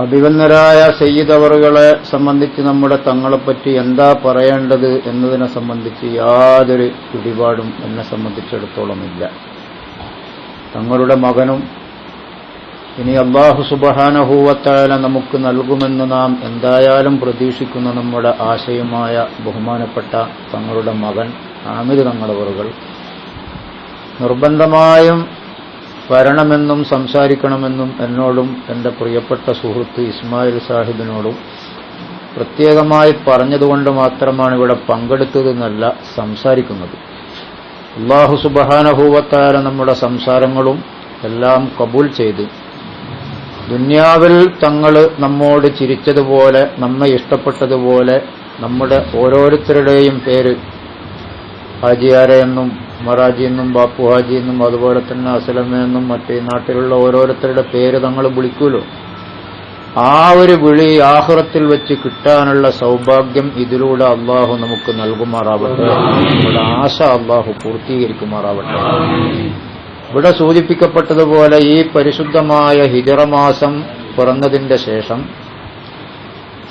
അഭിവന്ദരായ സയ്യിദ് അവറുകളെ സംബന്ധിച്ച് നമ്മുടെ തങ്ങളെപ്പറ്റി എന്താ പറയേണ്ടത് എന്നതിനെ സംബന്ധിച്ച് യാതൊരു പിടിപാടും എന്നെ സംബന്ധിച്ചിടത്തോളം ഇല്ല. തങ്ങളുടെ മകനും ഇനി അല്ലാഹു സുബ്ഹാനഹു വ തആല നമുക്ക് നൽകുമെന്ന് നാം എന്തായാലും പ്രതീക്ഷിക്കുന്ന നമ്മുടെ ആശയമായ ബഹുമാനപ്പെട്ട തങ്ങളുടെ മകൻ ആമിർ തങ്ങളവറുകൾ നിർബന്ധമായും വരണമെന്നും സംസാരിക്കണമെന്നും എന്നോടും എൻ്റെ പ്രിയപ്പെട്ട സുഹൃത്ത് ഇസ്മായിൽ സാഹിബിനോടും പ്രത്യേകമായി പറഞ്ഞതുകൊണ്ട് മാത്രമാണ് ഇവിടെ പങ്കെടുത്തതെന്നല്ല സംസാരിക്കുന്നത്. അല്ലാഹു സുബ്ഹാനഹു വ തആല നമ്മുടെ സംസാരങ്ങളും എല്ലാം കബൂൽ ചെയ്ത് ദുനിയാവിൽ തങ്ങൾ നമ്മോട് ചിരിച്ചതുപോലെ നമ്മെ ഇഷ്ടപ്പെട്ടതുപോലെ നമ്മുടെ ഓരോരുത്തരുടെയും പേര് ഹാജിയാരെ എന്നും മറാജി എന്നും ബാപ്പു ഹാജി എന്നും അതുപോലെ തന്നെ അസലമ എന്നും മറ്റേ നാട്ടിലുള്ള ഓരോരുത്തരുടെ പേര് തങ്ങൾ വിളിക്കുമല്ലോ, ആ ഒരു വിളി ആഖിറത്തിൽ വെച്ച് കിട്ടാനുള്ള സൗഭാഗ്യം ഇതിലൂടെ അള്ളാഹു നമുക്ക് നൽകുമാറാവട്ടെ. നമ്മുടെ ആശ അള്ളാഹു പൂർത്തീകരിക്കുമാറാവട്ടെ. ഇവിടെ സൂചിപ്പിക്കപ്പെട്ടതുപോലെ ഈ പരിശുദ്ധമായ ഹിജറ മാസം പിറന്നതിന്റെ ശേഷം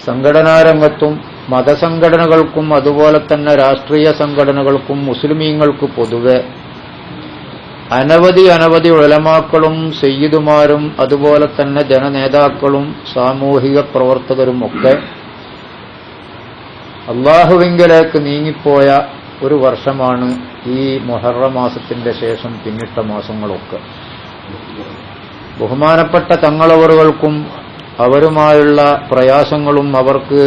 സംഘടനാരംഗത്തും മതസംഘടനകൾക്കും അതുപോലെ തന്നെ രാഷ്ട്രീയ സംഘടനകൾക്കും മുസ്ലിമീങ്ങൾക്ക് പൊതുവെ അനവധി ഉലമാക്കളും സയ്യിദുമാരും അതുപോലെ തന്നെ ജനനേതാക്കളും സാമൂഹിക പ്രവർത്തകരും ഒക്കെ അള്ളാഹുവിങ്കലേക്ക് നീങ്ങിപ്പോയ ഒരു വർഷമാണ് ഈ മുഹറം മാസത്തിന്റെ ശേഷം പിന്നിട്ട മാസങ്ങളൊക്കെ. ബഹുമാനപ്പെട്ട തങ്ങളവറുകൾക്കും അവരുമായുള്ള പ്രയാസങ്ങളും അവർക്ക്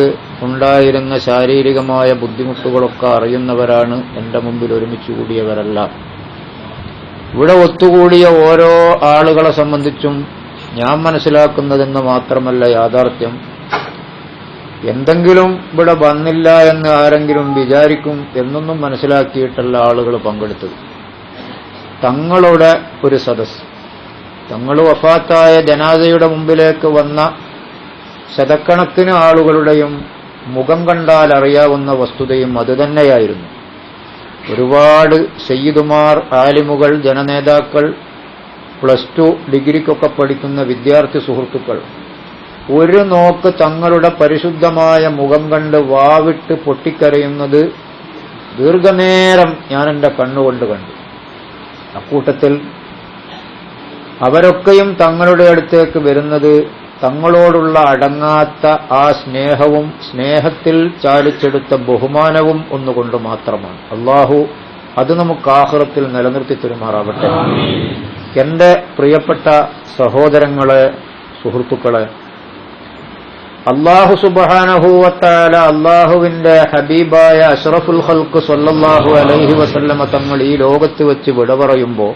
ഉണ്ടായിരുന്ന ശാരീരികമായ ബുദ്ധിമുട്ടുകളൊക്കെ അറിയുന്നവരാണ് എൻ്റെ മുമ്പിൽ ഒരുമിച്ച് കൂടിയവരെല്ലാം. ഇവിടെ ഒത്തുകൂടിയ ഓരോ ആളുകളെ സംബന്ധിച്ചും ഞാൻ മനസ്സിലാക്കുന്നതെന്ന് മാത്രമല്ല യാഥാർത്ഥ്യം, എന്തെങ്കിലും ഇവിടെ വന്നില്ല എന്ന് ആരെങ്കിലും വിചാരിക്കും എന്നൊന്നും മനസ്സിലാക്കിയിട്ടല്ല ആളുകൾ പങ്കെടുത്തത്. തങ്ങളുടെ ഒരു സദസ്, തങ്ങൾ വഫാത്തായ ജനാസയുടെ മുമ്പിലേക്ക് വന്ന ശതക്കണക്കിന് ആളുകളുടെയും മുഖം കണ്ടാൽ അറിയാവുന്ന വസ്തുതയും അതുതന്നെയായിരുന്നു. ഒരുപാട് സയ്യിദുമാർ, ആലിമുകൾ, ജനനേതാക്കൾ, +2 ഡിഗ്രിക്കൊക്കെ പഠിക്കുന്ന വിദ്യാർത്ഥി സുഹൃത്തുക്കൾ ഒരു നോക്ക് തങ്ങളുടെ പരിശുദ്ധമായ മുഖം കണ്ട് വാവിട്ട് പൊട്ടിക്കരയുന്നത് ദീർഘനേരം ഞാൻ എൻ്റെ കണ്ണുകൊണ്ട് കണ്ടു. അക്കൂട്ടത്തിൽ അവരൊക്കെയും തങ്ങളുടെ അടുത്തേക്ക് വരുന്നത് തങ്ങളോടുള്ള അടങ്ങാത്ത ആ സ്നേഹവും സ്നേഹത്തിൽ ചാലിച്ചെടുത്ത ബഹുമാനവും ഒന്നുകൊണ്ട് മാത്രമാണ്. അള്ളാഹു അത് നമുക്ക് ആഖിറത്തിൽ നിലനിർത്തി തരുമാറാവട്ടെ. എന്റെ പ്രിയപ്പെട്ട സഹോദരങ്ങളെ, സുഹൃത്തുക്കളെ, അല്ലാഹു സുബ്ഹാനഹു വ തആല അല്ലാഹുവിന്റെ ഹബീബായ അഷ്റഫുൽ ഖൽഖ് സ്വല്ലല്ലാഹു അലൈഹി വസല്ലമ തങ്ങൾ ഈ ലോകത്ത് വെച്ച് വിട പറയുമ്പോൾ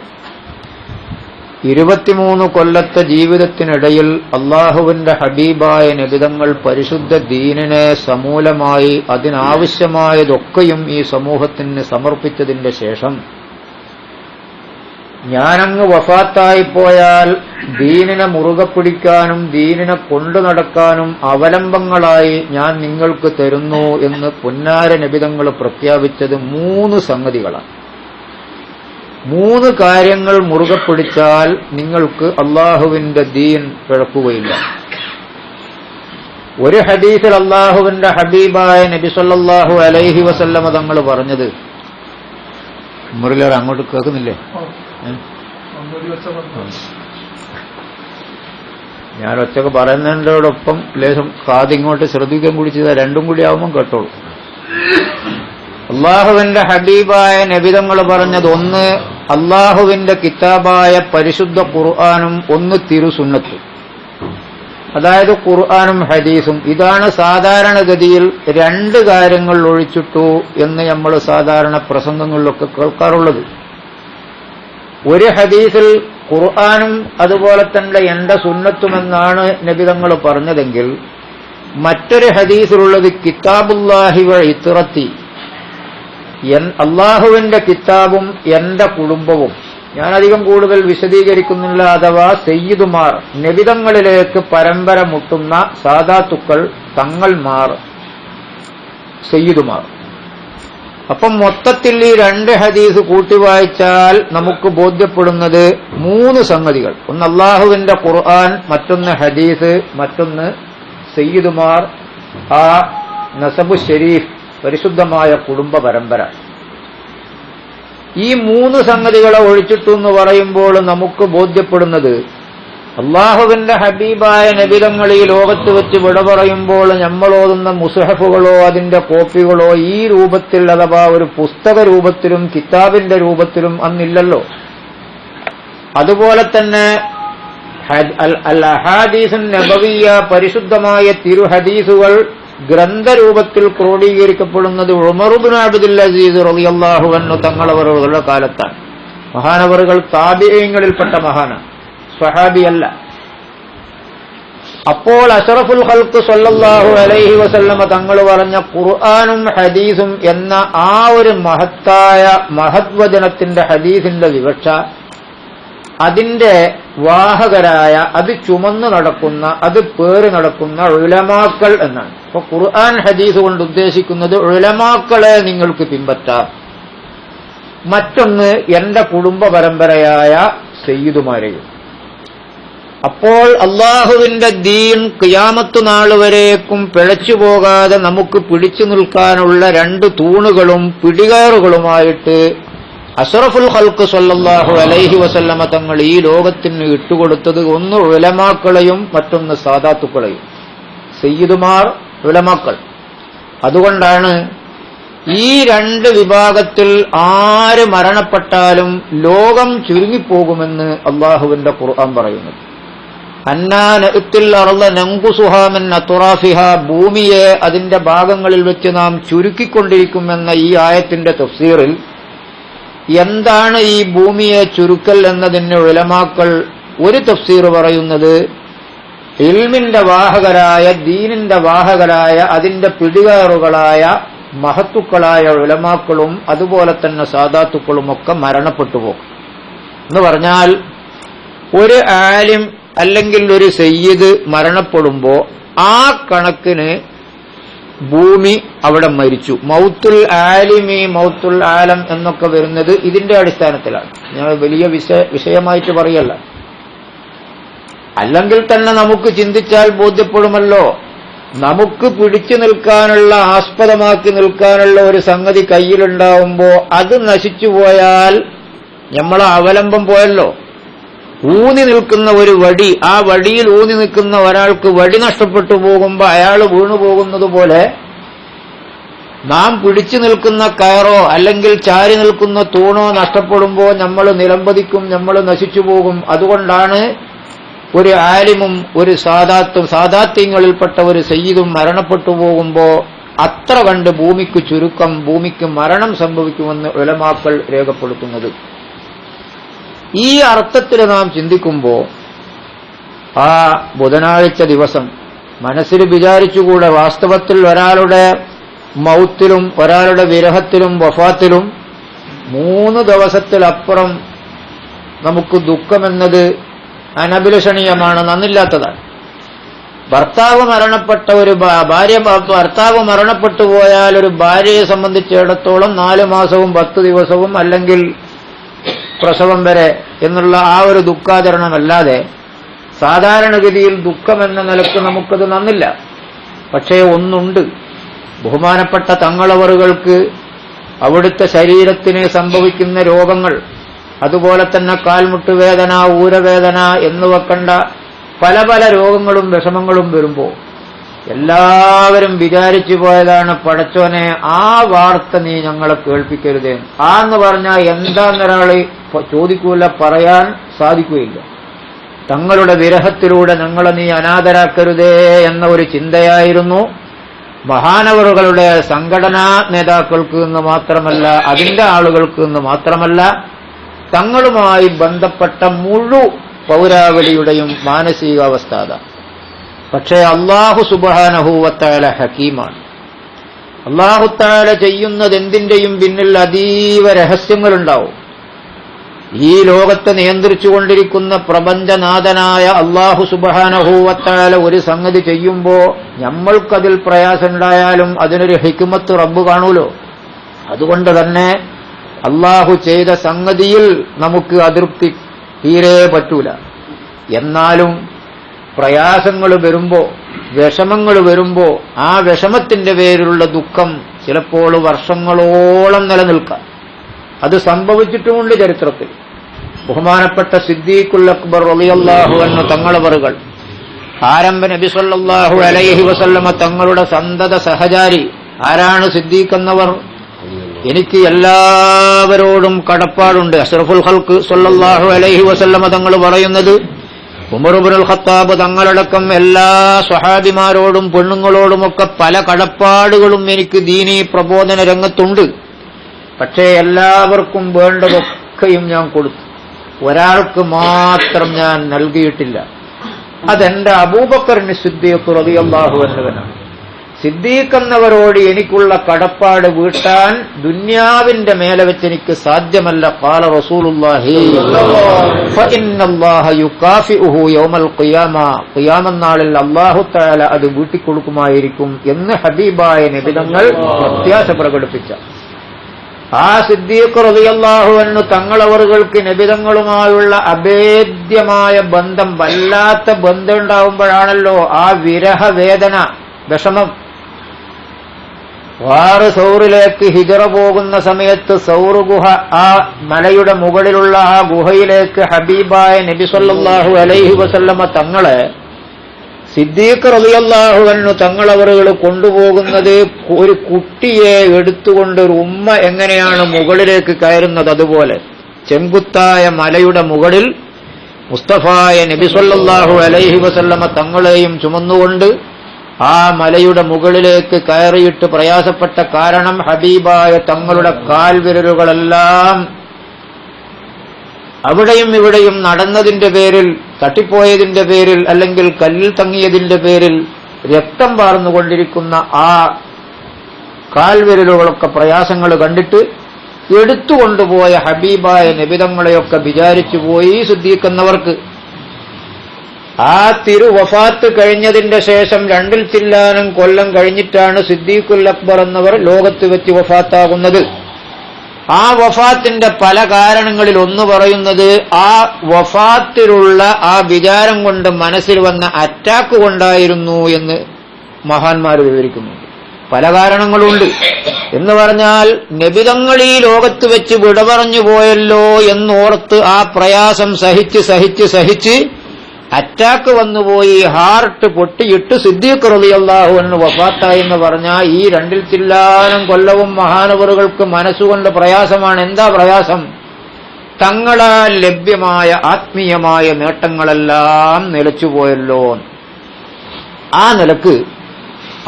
23 കൊല്ലത്തെ ജീവിതത്തിനിടയിൽ അല്ലാഹുവിന്റെ ഹബീബായ നബിതങ്ങൾ പരിശുദ്ധ ദീനിനെ സമൂലമായി അതിനാവശ്യമായതൊക്കെയും ഈ സമൂഹത്തിന് സമർപ്പിച്ചതിന്റെ ശേഷം ഞാനങ്ങ് വഫാത്തായിപ്പോയാൽ ദീനിനെ മുറുകെ പിടിക്കാനും ദീനിനെ കൊണ്ടു നടക്കാനും അവലംബങ്ങളായി ഞാൻ നിങ്ങൾക്ക് തരുന്നു എന്ന് പുന്നാര നബിതങ്ങൾ പ്രഖ്യാപിച്ചത് 3 സംഗതികളാണ്. 3 കാര്യങ്ങൾ മുറുകെ പിടിച്ചാൽ നിങ്ങൾക്ക് അള്ളാഹുവിന്റെ ദീൻ പിഴക്കുകയില്ല. ഒരു ഹദീസിൽ അള്ളാഹുവിന്റെ ഹബീബായ നബി സല്ലല്ലാഹു അലൈഹി വസല്ലമ തങ്ങൾ പറഞ്ഞത്, മുറിലേർ അങ്ങോട്ട് കേൾക്കുന്നില്ലേ? ഞാൻ ഒറ്റക്ക് പറയുന്നതിനോടൊപ്പം ലേശം കാതിങ്ങോട്ട് ശ്രദ്ധിക്കാൻ കൂടി ചെയ്താൽ രണ്ടും കൂടി ആവുമ്പം കേട്ടോളൂ. അള്ളാഹുവിന്റെ ഹബീബായ നബിതങ്ങൾ പറഞ്ഞത്, ഒന്ന് അള്ളാഹുവിന്റെ കിതാബായ പരിശുദ്ധ ഖുർആനും ഒന്ന് തിരുസുന്നത്തും. അതായത് ഖുർആനും ഹദീസും. ഇതാണ് സാധാരണഗതിയിൽ 2 കാര്യങ്ങൾ ഒഴിച്ചിട്ടു എന്ന് നമ്മൾ സാധാരണ പ്രസംഗങ്ങളിലൊക്കെ കേൾക്കാറുള്ളത്. ഒരു ഹദീസിൽ ഖുർആനും അതുപോലെ തന്നെ എന്റെ സുന്നത്തുമെന്നാണ് നബിതങ്ങൾ പറഞ്ഞതെങ്കിൽ മറ്റൊരു ഹദീസിലുള്ളത് കിതാബുല്ലാഹി വ ഇത്റത്തി, അള്ളാഹുവിന്റെ കിതാബും എന്റെ കുടുംബവും. ഞാനധികം കൂടുതൽ വിശദീകരിക്കുന്നില്ല. അഥവാ സയ്യിദുമാർ, നബിതങ്ങളിലേക്ക് പരമ്പര മുട്ടുന്ന സാദാത്തുക്കൾ, തങ്ങൾമാർ, സയ്യിദുമാർ. അപ്പം മൊത്തത്തിൽ ഈ 2 ഹദീസ് കൂട്ടി വായിച്ചാൽ നമുക്ക് ബോധ്യപ്പെടുന്നത് 3 സംഗതികൾ. ഒന്ന് അള്ളാഹുവിന്റെ ഖുർആൻ, മറ്റൊന്ന് ഹദീസ്, മറ്റൊന്ന് സയ്യിദുമാർ, ആ നസബു ഷരീഫ്, പരിശുദ്ധമായ കുടുംബ പരമ്പര. ഈ 3 സംഗതികളെ ഒഴിച്ചിട്ടു എന്ന് പറയുമ്പോൾ നമുക്ക് ബോധ്യപ്പെടുന്നത് അള്ളാഹുവിന്റെ ഹബീബായ നബിതങ്ങൾ ഈ ലോകത്ത് വെച്ച് വിട പറയുമ്പോൾ നമ്മളോതുന്ന മുസ്ഹഫുകളോ അതിന്റെ കോപ്പികളോ ഈ രൂപത്തിൽ അഥവാ ഒരു പുസ്തക രൂപത്തിലും കിതാബിന്റെ രൂപത്തിലും അന്നില്ലല്ലോ. അതുപോലെ തന്നെ അൽ അഹാദീസുൻ നബവിയ്യ, പരിശുദ്ധമായ തിരുഹദീസുകൾ ഗ്രന്ഥരൂപത്തിൽ ക്രോഡീകരിക്കപ്പെടുന്നത് ഉമർ ഇബ്നു അബ്ദുൽ അസീസ് റളിയല്ലാഹു അൻഹു തങ്ങളവരുടെ കാലത്താണ്. മഹാനവറുകൾ താബിഈങ്ങളിൽപ്പെട്ട മഹാനാണ്, സ്വഹാബിയല്ല. അപ്പോൾ അഷ്റഫുൽ ഖൽഖ് സ്വല്ലല്ലാഹു അലൈഹി വസല്ലമ തങ്ങൾ പറഞ്ഞ ഖുർആനും ഹദീസും എന്ന ആ ഒരു മഹത്തായ മഹത്വജനത്തിന്റെ ഹദീസിന്റെ വിവക്ഷ, അതിന്റെ വാഹകരായ, അത് ചുമന്നു നടക്കുന്ന, അത് പേറി നടക്കുന്ന ഉലമാക്കൾ എന്നാണ്. അപ്പൊ ഖുർആൻ ഹദീസ് കൊണ്ട് ഉദ്ദേശിക്കുന്നത് ഉലമാക്കളെ നിങ്ങൾക്ക് പിൻപറ്റാം. മറ്റൊന്ന് എന്റെ കുടുംബ പരമ്പരയായ സയ്യിദുമാരെയും. അപ്പോൾ അള്ളാഹുവിന്റെ ദീൻ ഖിയാമത്ത് നാൾ വരേക്കും പിഴച്ചു പോകാതെ നമുക്ക് പിടിച്ചു നിൽക്കാനുള്ള 2 തൂണുകളും പിടികയറുകളുമായിട്ട് അഷ്റഫുൽ ഖൽഖ് സ്വല്ലല്ലാഹു അലൈഹി വസല്ലമ തങ്ങൾ ഈ ലോകത്തിന് ഇട്ടുകൊടുത്തത് ഒന്ന് ഉലമാക്കളെയും മറ്റൊന്ന് സാദാത്തുക്കളെയും. സയ്യിദുമാർ, ഉലമാക്കൾ. അതുകൊണ്ടാണ് ഈ 2 വിഭാഗത്തിൽ ആര് മരണപ്പെട്ടാലും ലോകം ചുരുങ്ങിപ്പോകുമെന്ന് അള്ളാഹുവിന്റെ ഖുർആൻ പറയുന്നത്. ഭൂമിയെ അതിന്റെ ഭാഗങ്ങളിൽ വെച്ച് നാം ചുരുക്കിക്കൊണ്ടിരിക്കുമെന്ന ഈ ആയത്തിന്റെ തഫ്സീറിൽ എന്താണ് ഈ ഭൂമിയെ ചുരുക്കൽ എന്നതിന് ഉലമാക്കൾ ഒരു തഫ്സീർ പറയുന്നത്, ഇൽമിന്റെ വാഹകരായ, ദീനിന്റെ വാഹകരായ, അതിന്റെ പിടികയറുകളായ മഹത്തുക്കളായ ഉലമാക്കളും അതുപോലെ തന്നെ സാദാത്തുക്കളുമൊക്കെ മരണപ്പെട്ടു പോകും എന്ന് പറഞ്ഞാൽ, ഒരു ആലിം അല്ലെങ്കിൽ ഒരു സയ്യിദ് മരണപ്പെടുമ്പോ ആ കണക്കിന് ഭൂമി അവിടെ മരിച്ചു. മൗത്തുൽ ആലിമി, മൗത്തുൽ ആലം എന്നൊക്കെ വരുന്നത് ഇതിന്റെ അടിസ്ഥാനത്തിലാണ്. ഞാൻ വലിയ വിഷയമായിട്ട് പറയല്ല. അല്ലെങ്കിൽ തന്നെ നമുക്ക് ചിന്തിച്ചാൽ ബോധ്യപ്പെടുമല്ലോ, നമുക്ക് പിടിച്ചു നിൽക്കാനുള്ള, ആസ്പദമാക്കി നിൽക്കാനുള്ള ഒരു സംഗതി കയ്യിലുണ്ടാവുമ്പോ അത് നശിച്ചുപോയാൽ നമ്മളെ അവലംബം പോയല്ലോ. ഊന്നി നിൽക്കുന്ന ഒരു വടി, ആ വടിയിൽ ഊന്നി നിൽക്കുന്ന ഒരാൾക്ക് വടി നഷ്ടപ്പെട്ടു പോകുമ്പോൾ അയാൾ വീണു പോകുന്നത് പോലെ നാം പിടിച്ചു നിൽക്കുന്ന കയറോ അല്ലെങ്കിൽ ചാരി നിൽക്കുന്ന തൂണോ നഷ്ടപ്പെടുമ്പോൾ നമ്മൾ നിലംപതിക്കും, നമ്മൾ നശിച്ചു പോകും. അതുകൊണ്ടാണ് ഒരു ആലിമും ഒരു സാദാത്യങ്ങളിൽപ്പെട്ട ഒരു സയ്യിദും മരണപ്പെട്ടു പോകുമ്പോ അത്ര കണ്ട് ഭൂമിക്ക് ചുരുക്കം, ഭൂമിക്ക് മരണം സംഭവിക്കുമെന്ന് ഉലമാക്കൾ രേഖപ്പെടുത്തുന്നത്. ഈ അർത്ഥത്തിൽ നാം ചിന്തിക്കുമ്പോ ആ ബുധനാഴ്ച ദിവസം മനസ്സിൽ വിചാരിച്ചുകൂടെ, വാസ്തവത്തിൽ ഒരാളുടെ മൗത്തിലും ഒരാളുടെ വിരഹത്തിലും വഫാത്തിലും 3 ദിവസത്തിലപ്പുറം നമുക്ക് ദുഃഖമെന്നത് അനഭിലഷണീയമാണ്, നന്നില്ലാത്തതാണ്. ഭർത്താവ് മരണപ്പെട്ട ഭർത്താവ് മരണപ്പെട്ടു പോയാൽ ഒരു ഭാര്യയെ സംബന്ധിച്ചിടത്തോളം 4 മാസവും 10 ദിവസവും അല്ലെങ്കിൽ പ്രസവം വരെ എന്നുള്ള ആ ഒരു ദുഃഖാചരണമല്ലാതെ സാധാരണഗതിയിൽ ദുഃഖമെന്ന നിലക്ക് നമുക്കത് നന്നില്ല. പക്ഷേ ഒന്നുണ്ട്, ബഹുമാനപ്പെട്ട തങ്ങളവറുകൾക്ക് അവിടുത്തെ ശരീരത്തിന് സംഭവിക്കുന്ന രോഗങ്ങൾ, അതുപോലെ തന്നെ കാൽമുട്ടുവേദന, ഊരവേദന എന്ന് വെക്കണ്ട പല പല രോഗങ്ങളും വിഷമങ്ങളും വരുമ്പോൾ എല്ലാവരും വിചാരിച്ചു പോയതാണ്, പടച്ചോനെ ആ വാർത്ത നീ ഞങ്ങളെ കേൾപ്പിക്കരുതേ. ആ എന്ന് പറഞ്ഞാൽ എന്താന്നൊരാള് ചോദിക്കൂല, പറയാൻ സാധിക്കുകയില്ല. തങ്ങളുടെ വിരഹത്തിലൂടെ ഞങ്ങളെ നീ അനാഥരാക്കരുതേ എന്ന ഒരു ചിന്തയായിരുന്നു മഹാനവറുകളുടെ സംഘടനാ നേതാക്കൾക്ക് എന്ന് മാത്രമല്ല, അതിന്റെ ആളുകൾക്ക് എന്ന് മാത്രമല്ല, തങ്ങളുമായി ബന്ധപ്പെട്ട മുഴുവൻ പൗരാവലിയുടെയും മാനസികാവസ്ഥ അതാണ്. പക്ഷേ അല്ലാഹു സുബ്ഹാനഹു വ തആല ഹകീമാണ്. അല്ലാഹു തആല ചെയ്യുന്നത് എന്തിന്റെയും പിന്നിൽ അതീവ രഹസ്യങ്ങളുണ്ടാവും. ഈ ലോകത്തെ നിയന്ത്രിച്ചുകൊണ്ടിരിക്കുന്ന പ്രപഞ്ചനാഥനായ അല്ലാഹു സുബ്ഹാനഹു വ തആല ഒരു സംഗതി ചെയ്യുമ്പോ നമ്മൾക്കതിൽ പ്രയാസമുണ്ടായാലും അതിനൊരു ഹിക്മത്ത് റബ്ബ് കാണൂലോ. അതുകൊണ്ട് തന്നെ അള്ളാഹു ചെയ്ത സംഗതിയിൽ നമുക്ക് അതൃപ്തി തീരെ പറ്റൂല. എന്നാലും പ്രയാസങ്ങൾ വരുമ്പോ, വിഷമങ്ങൾ വരുമ്പോ ആ വിഷമത്തിന്റെ പേരിലുള്ള ദുഃഖം ചിലപ്പോൾ വർഷങ്ങളോളം നിലനിൽക്കാം. അത് സംഭവിച്ചിട്ടുമുണ്ട് ചരിത്രത്തിൽ. ബഹുമാനപ്പെട്ട സിദ്ദീഖുൽ അക്ബർ റളിയല്ലാഹു അൻഹു തങ്ങളവറുകൾ ആരംഭ നബി സല്ലല്ലാഹു അലൈഹി വസല്ലമ തങ്ങളുടെ സന്തത സഹചാരി. ആരാണ് സിദ്ദീഖ് എന്നവർ? എനിക്ക് എല്ലാവരോടും കടപ്പാടുണ്ട്. അഷ്റഫുൽ ഖൽഖ് സല്ലല്ലാഹു അലൈഹി വസല്ലമ തങ്ങൾ പറയുന്നത്, ഉമർ ഇബ്നുൽ ഖത്താബ് തങ്ങളടക്കം എല്ലാ സ്വഹാബിമാരോടും പെണ്ണുങ്ങളോടുമൊക്കെ പല കടപ്പാടുകളും എനിക്ക് ദീനീ പ്രബോധന രംഗത്തുണ്ട്. പക്ഷേ എല്ലാവർക്കും വേണ്ടതൊക്കെയും ഞാൻ കൊടുത്തു, ഒരാൾക്ക് മാത്രം ഞാൻ നൽകിയിട്ടില്ല. അതെന്റെ അബൂബക്കറിന് സിദ്ദീഖ് റളിയല്ലാഹു അൻഹുവിനാണ്. സിദ്ദീഖ് എന്നവരോട് എനിക്കുള്ള കടപ്പാട് വീട്ടാൻ ദുന്യാവിന്റെ മേലെ വെച്ച് എനിക്ക് സാധ്യമല്ല. ഖാല റസൂലുള്ളാഹി ഫഇന്നല്ലാഹ യുകാഫിഉഹു യൗമൽ ഖിയാമ, ഖിയാമത്ത് നാളിൽ അല്ലാഹു തആല അത് വീട്ടിക്കൊടുക്കുമായിരിക്കും എന്ന് ഹബീബായ നബി തങ്ങൾ പ്രത്യാശ പ്രകടിപ്പിച്ച ആ സിദ്ദീഖ് റളിയല്ലാഹു അൻഹു തങ്ങളവറുകൾക്ക് നബിതങ്ങളുമായുള്ള അഭേദ്യമായ ബന്ധം, വല്ലാത്ത ബന്ധം ഉണ്ടാവുമ്പോഴാണല്ലോ ആ വിരഹവേദന, വിഷമം. വാറ് സൗറിലേക്ക് ഹിജറ പോകുന്ന സമയത്ത് സൗർ ഗുഹ, ആ മലയുടെ മുകളിലുള്ള ആ ഗുഹയിലേക്ക് ഹബീബായ നബി സല്ലല്ലാഹു അലൈഹി വസല്ലമ തങ്ങളെ സിദ്ദീഖ് റളിയല്ലാഹു അൻഹു തങ്ങളവറുകൾ കൊണ്ടുപോകുന്നത് ഒരു കുട്ടിയെ എടുത്തുകൊണ്ട് ഒരു ഉമ്മ എങ്ങനെയാണ് മുകളിലേക്ക് കയറുന്നത് അതുപോലെ ചെങ്കുത്തായ മലയുടെ മുകളിൽ മുസ്തഫായ നബി സല്ലല്ലാഹു അലൈഹി വസല്ലമ തങ്ങളെയും ചുമന്നുകൊണ്ട് ആ മലയുടെ മുകളിലേക്ക് കയറിയിട്ട് പ്രയാസപ്പെട്ട കാരണം ഹബീബായ തങ്ങളുടെ കാൽവിരലുകളെല്ലാം അവിടെയും ഇവിടെയും നടന്നതിന്റെ പേരിൽ, തട്ടിപ്പോയതിന്റെ പേരിൽ, അല്ലെങ്കിൽ കല്ലിൽ തങ്ങിയതിന്റെ പേരിൽ രക്തം വാർന്നുകൊണ്ടിരിക്കുന്ന ആ കാൽവിരലുകളൊക്കെ പ്രയാസങ്ങൾ കണ്ടിട്ട് എടുത്തുകൊണ്ടുപോയ ഹബീബായ നബിതങ്ങളെയൊക്കെ വിചാരിച്ചുപോയി സിദ്ദീഖ് എന്നവർക്ക്. ആ തിരുവഫാത്ത് കഴിഞ്ഞതിന്റെ ശേഷം 2 ചില്ലാനം കൊല്ലം കഴിഞ്ഞിട്ടാണ് സിദ്ദീഖുൽ അക്ബർ എന്നവർ ലോകത്ത് വെച്ച് വഫാത്താകുന്നത്. ആ വഫാത്തിന്റെ പല കാരണങ്ങളിൽ ഒന്ന് പറയുന്നത് ആ വഫാത്തിലുള്ള ആ വിചാരം കൊണ്ട് മനസ്സിൽ വന്ന അറ്റാക്ക് കൊണ്ടായിരുന്നു എന്ന് മഹാന്മാർ വിവരിക്കുന്നുണ്ട്. പല കാരണങ്ങളുണ്ട് എന്ന് പറഞ്ഞാൽ നബിതങ്ങൾ ഈ ലോകത്ത് വെച്ച് വിട പറഞ്ഞു പോയല്ലോ എന്നോർത്ത് ആ പ്രയാസം സഹിച്ച് അറ്റാക്ക് വന്നുപോയി, ഹാർട്ട് പൊട്ടിയിട്ട് സിദ്ദീഖ് റളിയല്ലാഹു അൻഹു വഫാത്തായി എന്ന് പറഞ്ഞാൽ ഈ 2 ചില്ലാനം കൊല്ലവും മഹാനവറുകൾക്ക് മനസ്സുകൊണ്ട് പ്രയാസമാണ്. എന്താ പ്രയാസം? തങ്ങളാൽ ലഭ്യമായ ആത്മീയമായ നേട്ടങ്ങളെല്ലാം നിലച്ചുപോയല്ലോ. ആ നിലക്ക്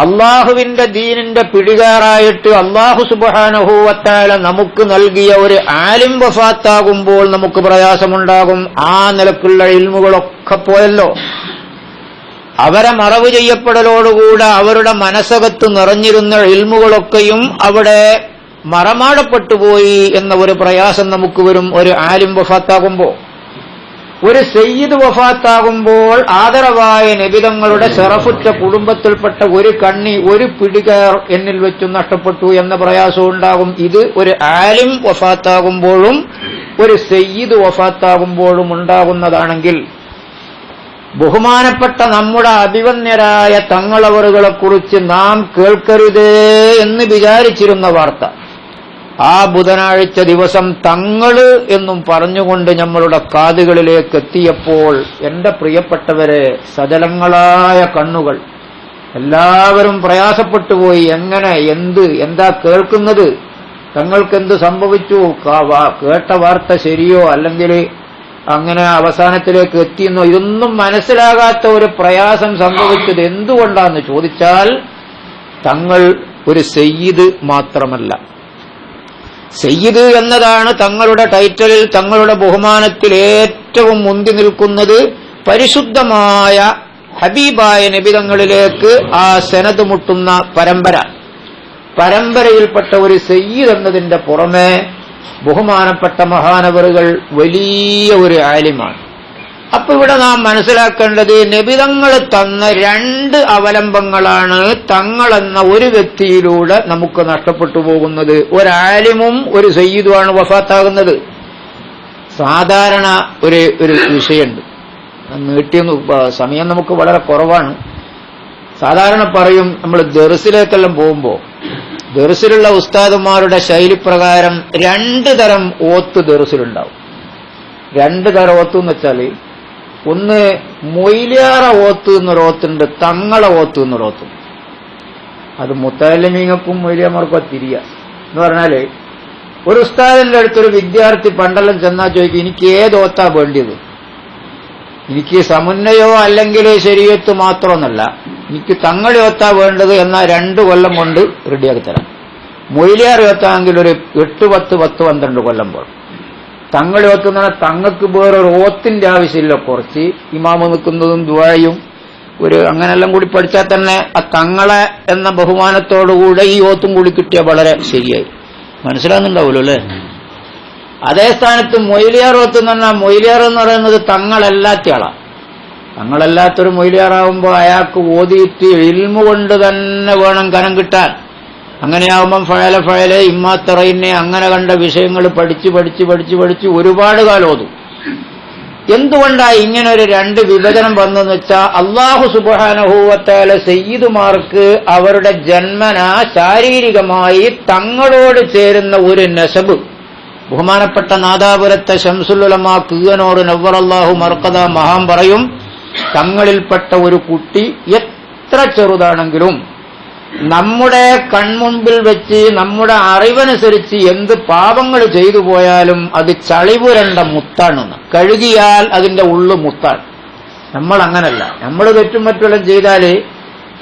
അള്ളാഹുവിന്റെ ദീനിന്റെ പിടികാറായിട്ട് അള്ളാഹു സുബ്ഹാനഹു വ തആല നമുക്ക് നൽകിയ ഒരു ആലിം വഫാത്താകുമ്പോൾ നമുക്ക് പ്രയാസമുണ്ടാകും. ആ നിലക്കുള്ള ഇൽമുകളൊക്കെ പോയല്ലോ. അവരെ മറവ് ചെയ്യപ്പെടലോടുകൂടെ അവരുടെ മനസ്സകത്ത് നിറഞ്ഞിരുന്ന ഇൽമുകളൊക്കെയും അവിടെ മറമാടപ്പെട്ടുപോയി എന്ന ഒരു പ്രയാസം നമുക്ക് വരും. ഒരു ആലിം വഫാത്താകുമ്പോൾ, ഒരു സയ്യിദ് വഫാത്താകുമ്പോൾ ആദരവായ നബിതങ്ങളുടെ ശറഫുറ്റ കുടുംബത്തിൽപ്പെട്ട ഒരു കണ്ണി, ഒരു പിടികേർ എന്നിൽ വെച്ചു നഷ്ടപ്പെട്ടു എന്ന പ്രയാസം ഉണ്ടാകും. ഇത് ഒരു ആലിം വഫാത്താകുമ്പോഴും ഒരു സയ്യിദ് വഫാത്താകുമ്പോഴും ഉണ്ടാകുന്നതാണെങ്കിൽ ബഹുമാനപ്പെട്ട നമ്മുടെ അഭിവന്യരായ തങ്ങളവറുകളെക്കുറിച്ച് നാം കേൾക്കരുതേ എന്ന് വിചാരിച്ചിരുന്ന വാർത്ത ആ ബുധനാഴ്ച ദിവസം തങ്ങള് എന്നും പറഞ്ഞുകൊണ്ട് നമ്മളുടെ കാതുകളിലേക്ക് എത്തിയപ്പോൾ എന്റെ പ്രിയപ്പെട്ടവരെ, സജലങ്ങളായ കണ്ണുകൾ, എല്ലാവരും പ്രയാസപ്പെട്ടുപോയി. എങ്ങനെ, എന്താ കേൾക്കുന്നത്? തങ്ങൾക്കെന്ത് സംഭവിച്ചു? കേട്ട വാർത്ത ശരിയോ അല്ലെങ്കിൽ അങ്ങനെ അവസാനത്തിലേക്ക് എത്തിയെന്നോ ഇതൊന്നും മനസ്സിലാകാത്ത ഒരു പ്രയാസം സംഭവിച്ചത് എന്തുകൊണ്ടാന്ന് ചോദിച്ചാൽ തങ്ങൾ ഒരു സയ്യിദ് മാത്രമല്ല. സയ്യിദ് എന്നതാണ് തങ്ങളുടെ ടൈറ്റലിൽ, തങ്ങളുടെ ബഹുമാനത്തിൽ ഏറ്റവും മുന്തി നിൽക്കുന്നത്. പരിശുദ്ധമായ ഹബീബായ നബിതങ്ങളിലേക്ക് ആ സനദ് മുട്ടുന്ന പരമ്പരയിൽപ്പെട്ട ഒരു സയ്യിദ് എന്നതിന്റെ പുറമെ ബഹുമാനപ്പെട്ട മഹാനവറുകൾ വലിയ ഒരു ആലിമാണ്. അപ്പൊ ഇവിടെ നാം മനസ്സിലാക്കേണ്ടത് നബിതങ്ങൾ തന്ന രണ്ട് അവലംബങ്ങളാണ് തങ്ങളെന്ന ഒരു വ്യക്തിയിലൂടെ നമുക്ക് നഷ്ടപ്പെട്ടു പോകുന്നത്. ഒരാലിമും ഒരു സയ്യിദുമാണ് വഫാത്താകുന്നത്. സാധാരണ ഒരു വിഷയമുണ്ട്, നീട്ടിയ സമയം നമുക്ക് വളരെ കുറവാണ്. സാധാരണ പറയും, നമ്മൾ ദർസിലേക്കെല്ലാം പോകുമ്പോൾ ദർസിലുള്ള ഉസ്താദുമാരുടെ ശൈലിപ്രകാരം രണ്ട് തരം ഓത്ത് ദർസിലുണ്ടാവും. രണ്ട് തരം ഓത്ത് എന്ന് വെച്ചാൽ, ഒന്ന് മൊയ്ലിയാറ ഓത്ത് എന്നൊരു ഓത്തുണ്ട്, തങ്ങളെ ഓത്ത് എന്നൊരു ഓത്തുണ്ട്. അത് മുത്തലിമീങ്ങൾക്കും മൊയ്ലിയമാർക്കും തിരിയ എന്ന് പറഞ്ഞാല്, ഒരു ഉസ്താദിന്റെ അടുത്തൊരു വിദ്യാർത്ഥി പണ്ടെല്ലാം ചെന്നാൽ ചോദിക്കും, എനിക്ക് ഏത് ഓത്താ വേണ്ടിയത്? എനിക്ക് സമുന്നയോ അല്ലെങ്കിൽ ശരീഅത്ത് മാത്രമൊന്നല്ല, എനിക്ക് തങ്ങളെ ഓത്താ വേണ്ടത് എന്നാൽ 2 കൊല്ലം കൊണ്ട് റെഡിയാക്കി തരാം. മൊയ്ലിയാർ ഓത്താണെങ്കിൽ ഒരു 8, 10, 12 കൊല്ലം പോലും. തങ്ങളെ ഓത്തുന്ന തങ്ങൾക്ക് വേറൊരു ഓത്തിന്റെ ആവശ്യമില്ല, കുറച്ച് ഇമാമ് നിൽക്കുന്നതും ദുആയും അങ്ങനെല്ലാം കൂടി പഠിച്ചാൽ തന്നെ ആ തങ്ങളെ എന്ന ബഹുമാനത്തോടുകൂടെ ഈ ഓത്തും കൂടി കിട്ടിയാൽ വളരെ ശരിയായി. മനസ്സിലാകുന്നുണ്ടാവുമല്ലോ അല്ലെ? അതേ സ്ഥാനത്ത് മൊയ്ലിയാർ ഓത്ത് എന്ന് പറഞ്ഞാൽ, മൊയ്ലിയാർ എന്ന് പറയുന്നത് തങ്ങളല്ലാത്ത ആളാണ്. തങ്ങളല്ലാത്തൊരു മൊയ്ലിയാറാവുമ്പോൾ അയാൾക്ക് ഓതിയിട്ട് ഇൽമു കൊണ്ട് തന്നെ വേണം കനം കിട്ടാൻ. അങ്ങനെയാവുമ്പം ഫഴല ഇമ്മാത്തറയിനെ അങ്ങനെ കണ്ട വിഷയങ്ങൾ പഠിച്ച് ഒരുപാട് കാലം ഓതും. എന്തുകൊണ്ടാ ഇങ്ങനെ ഒരു 2 വിഭജനം വന്നെന്ന് വെച്ചാൽ, അല്ലാഹു സുബ്ഹാനഹു വ തആല സയ്യിദുമാർക്ക് അവരുടെ ജന്മനാ ശാരീരികമായി തങ്ങളോട് ചേരുന്ന ഒരു നസബ്, ബഹുമാനപ്പെട്ട നാദാപുരത്തെ ശംസുൽ ഉലമാ കിയനൂർ നവ്വറല്ലാഹു മർഖദ മഹാൻ പറയും, തങ്ങളിൽപ്പെട്ട ഒരു കുട്ടി എത്ര ചെറുതാണെങ്കിലും നമ്മുടെ കൺമുമ്പിൽ വെച്ച് നമ്മുടെ അറിവനുസരിച്ച് എന്ത് പാപങ്ങൾ ചെയ്തു പോയാലും അത് ചളിപുരണ്ട മുത്താണെന്ന്. കഴുകിയാൽ അതിന്റെ ഉള്ളു മുത്താണ്. നമ്മൾ അങ്ങനല്ല. നമ്മൾ തെറ്റും മറ്റുമെല്ലാം ചെയ്താല്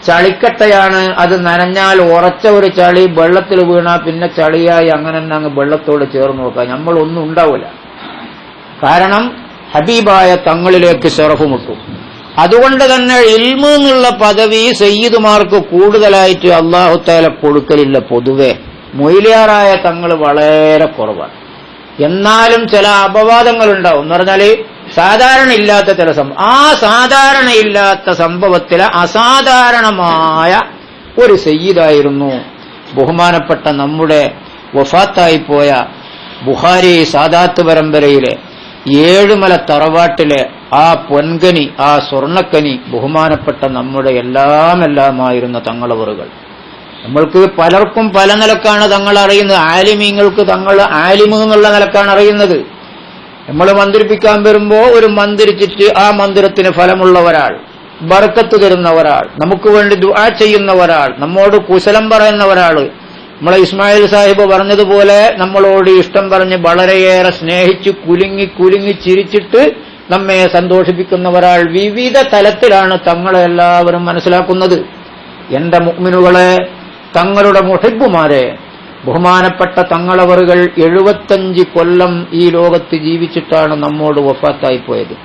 ചളിക്കട്ടയാണ്, അത് നനഞ്ഞാൽ ഉറച്ച ഒരു ചളി വെള്ളത്തിൽ വീണാൽ പിന്നെ ചളിയായി അങ്ങനെ തന്നെ അങ്ങ് വെള്ളത്തോട് ചേർന്ന് നോക്കാം, നമ്മളൊന്നും ഉണ്ടാവില്ല. കാരണം ഹബീബായ തങ്ങളിലേക്ക് ശറഫ് മുട്ടും. അതുകൊണ്ട് തന്നെ ഇൽമു എന്നുള്ള പദവി സയ്യിദുമാർക്ക് കൂടുതലായിട്ട് അല്ലാഹു തആല കൊടുക്കലില്ല. പൊതുവെ മൊയ്ലിയാറായ തങ്ങൾ വളരെ കുറവാണ്. എന്നാലും ചില അപവാദങ്ങൾ ഉണ്ടാവും. എന്ന് പറഞ്ഞാല് സാധാരണ ഇല്ലാത്ത ചില സംഭവം, ആ സാധാരണ ഇല്ലാത്ത സംഭവത്തിലെ അസാധാരണമായ ഒരു സയ്യിദായിരുന്നു ബഹുമാനപ്പെട്ട നമ്മുടെ വഫാത്തായി പോയ ബുഖാരി സാദാത്ത് പരമ്പരയിലെ ഏഴുമല തറവാട്ടിലെ ആ പൊൻകനി, ആ സ്വർണ്ണക്കനി, ബഹുമാനപ്പെട്ട നമ്മുടെ എല്ലാമായിരുന്ന തങ്ങളവറുകൾ. നമ്മൾക്ക് പലർക്കും പല നിലക്കാണ് തങ്ങൾ അറിയുന്നത്. ആലിമീങ്ങൾക്ക് തങ്ങൾ ആലിമ് എന്നുള്ള നിലക്കാണ് അറിയുന്നത്. നമ്മൾ മന്ത്രിപ്പിക്കാൻ വരുമ്പോ ഒരു മന്ത്രിച്ചിട്ട് ആ മന്ത്രത്തിന് ഫലമുള്ള ഒരാൾ, ബർക്കത്ത് തരുന്ന ഒരാൾ, നമുക്ക് വേണ്ടി ദുആ ചെയ്യുന്ന ഒരാൾ, നമ്മോട് കുശലം പറയുന്ന ഒരാൾ, നമ്മളെ ഇസ്മായിൽ സാഹിബ് പറഞ്ഞതുപോലെ നമ്മളോട് ഇഷ്ടം പറഞ്ഞ് വളരെയേറെ സ്നേഹിച്ച് കുലുങ്ങി ചിരിച്ചിട്ട് നമ്മെ സന്തോഷിപ്പിക്കുന്ന ഒരാൾ. വിവിധ തലത്തിലാണ് തങ്ങളെ എല്ലാവരും മനസ്സിലാക്കുന്നത്. എന്റെ മുഅ്മിനുകളെ, തങ്ങളുടെ മുഹിബ്ബുമാരെ, ബഹുമാനപ്പെട്ട തങ്ങളവറുകൾ 75 കൊല്ലം ഈ ലോകത്ത് ജീവിച്ചിട്ടാണ് നമ്മോട് വഫാത്തായി പോയത്.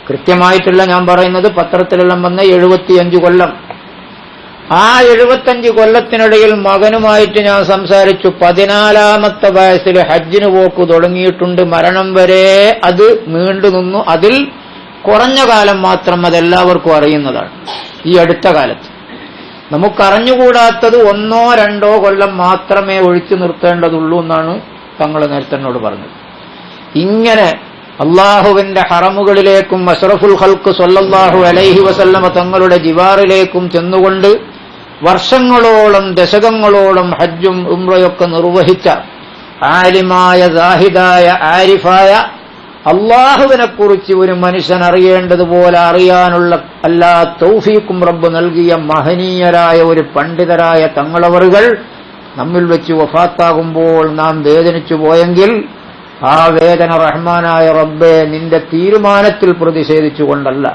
കൃത്യമായിട്ടല്ല ഞാൻ പറയുന്നത്, പത്രത്തിലെല്ലാം വന്ന 75 കൊല്ലം. ആ 75 കൊല്ലത്തിനിടയിൽ മകനുമായിട്ട് ഞാൻ സംസാരിച്ചു. 14ാമത്തെ വയസ്സിൽ ഹജ്ജിന് പോക്ക് തുടങ്ങിയിട്ടുണ്ട്. മരണം വരെ അത് നീണ്ടു നിന്നു. അതിൽ കുറഞ്ഞ കാലം മാത്രം അതെല്ലാവർക്കും അറിയുന്നതാണ്. ഈ അടുത്ത കാലത്ത് നമുക്കറിഞ്ഞുകൂടാത്തത് 1, 2 കൊല്ലം മാത്രമേ ഒഴിച്ചു നിർത്തേണ്ടതുള്ളൂ എന്നാണ് തങ്ങൾ നേരത്തെ എന്നോട് പറഞ്ഞത്. ഇങ്ങനെ അള്ളാഹുവിന്റെ ഹറമുകളിലേക്കും അഷ്റഫുൽ ഖൽഖ് സ്വല്ലല്ലാഹു അലൈഹി വസല്ലമ തങ്ങളുടെ ജിവാറിലേക്കും ചെന്നുകൊണ്ട് വർഷങ്ങളോളം ദശകങ്ങളോളം ഹജ്ജും ഉംറയൊക്കെ നിർവഹിച്ച ആലിമായ സാഹിദായ ആരിഫായ അള്ളാഹുവിനെക്കുറിച്ച് ഒരു മനുഷ്യൻ അറിയേണ്ടതുപോലെ അറിയാനുള്ള എല്ലാ തൗഫീഖും റബ്ബ് നൽകിയ മഹനീയരായ ഒരു പണ്ഡിതരായ തങ്ങളവറുകൾ നമ്മിൽ വെച്ച് വഫാത്താകുമ്പോൾ നാം വേദനിച്ചു പോയെങ്കിൽ ആ വേദന റഹ്മാനായ റബ്ബേ നിന്റെ തീരുമാനത്തിൽ പ്രതിഷേധിച്ചുകൊണ്ടല്ല.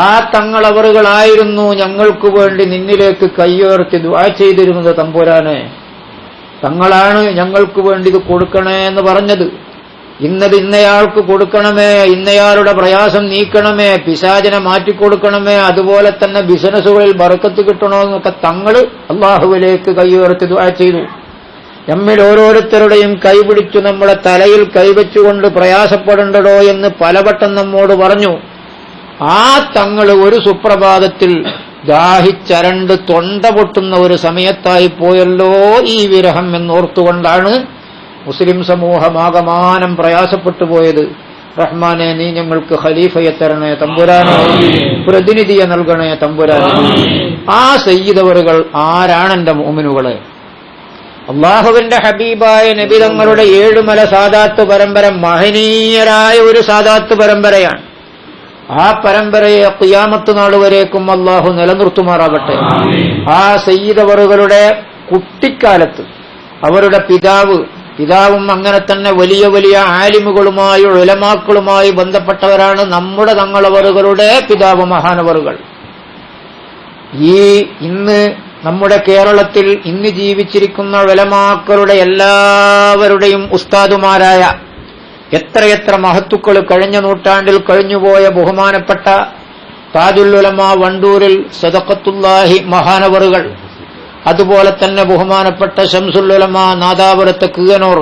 ആ തങ്ങളവറുകളായിരുന്നു ഞങ്ങൾക്ക് വേണ്ടി നിന്നിലേക്ക് കയ്യോർത്തി ദുആ ചെയ്തിരുന്നത്. തമ്പുരാനെ, തങ്ങളാണ് ഞങ്ങൾക്ക് വേണ്ടി ഇത് കൊടുക്കണേ എന്ന് പറഞ്ഞത്. ഇന്നത് ഇന്നയാൾക്ക് കൊടുക്കണമേ, ഇന്നയാളുടെ പ്രയാസം നീക്കണമേ, പിശാചിനെ മാറ്റിക്കൊടുക്കണമേ, അതുപോലെ തന്നെ ബിസിനസ്സുകളിൽ ബർക്കത്ത് കിട്ടണമെന്നൊക്കെ തങ്ങൾ അള്ളാഹുവിലേക്ക് കയ്യോർത്തി ദുആ ചെയ്തു. നമ്മിൽ ഓരോരുത്തരുടെയും കൈപിടിച്ചു നമ്മുടെ തലയിൽ കൈവച്ചുകൊണ്ട് പ്രയാസപ്പെടേണ്ടടോ എന്ന് പലവട്ടം നമ്മോട് പറഞ്ഞു. ആ തങ്ങൾ ഒരു സുപ്രഭാതത്തിൽ ദാഹിച്ചരണ്ട് തൊണ്ട പൊട്ടുന്ന ഒരു സമയത്തായി പോയല്ലോ ഈ വിരഹം എന്നോർത്തുകൊണ്ടാണ് മുസ്ലിം സമൂഹമാകമാനം പ്രയാസപ്പെട്ടു പോയത്. റഹ്മാനെ, നീ ഞങ്ങൾക്ക് ഖലീഫയെ തരണേ തമ്പുരാനെ, പ്രതിനിധിയെ നൽകണേ തമ്പുരാനെ. ആ സയ്യിദവറുകൾ ആരാണെന്റെ മുഅ്മിനുകളെ? അള്ളാഹുവിന്റെ ഹബീബായ നബി തങ്ങളുടെ ഏഴുമല സാദാത്ത് പരമ്പര മഹനീയരായ ഒരു സാദാത്ത് പരമ്പരയാണ്. ആ പരമ്പരയെ ഖിയാമത്ത് നാൾ വരേക്കും അള്ളാഹു നിലനിർത്തുമാറാകട്ടെ. ആ സയ്യിദവറുകളുടെ കുട്ടിക്കാലത്ത് അവരുടെ പിതാവും അങ്ങനെ തന്നെ വലിയ വലിയ ആലിമുകളുമായി ഉലമാക്കളുമായി ബന്ധപ്പെട്ടവരാണ് നമ്മുടെ തങ്ങളവറുകളുടെ പിതാവ് മഹാനവറുകൾ. ഈ ഇന്ന് നമ്മുടെ കേരളത്തിൽ ഇന്ന് ജീവിച്ചിരിക്കുന്ന ഉലമാക്കളുടെ എല്ലാവരുടെയും ഉസ്താദുമാരായ എത്രയെത്ര മഹത്തുക്കൾ കഴിഞ്ഞ നൂറ്റാണ്ടിൽ കഴിഞ്ഞുപോയ ബഹുമാനപ്പെട്ട താജുൽ ഉലമ വണ്ടൂരിൽ സദഖത്തുല്ലാഹി മഹാനവറുകൾ, അതുപോലെ തന്നെ ബഹുമാനപ്പെട്ട ശംസുൽ ഉലമ നാദാപുരത്ത് കീഴനൂർ,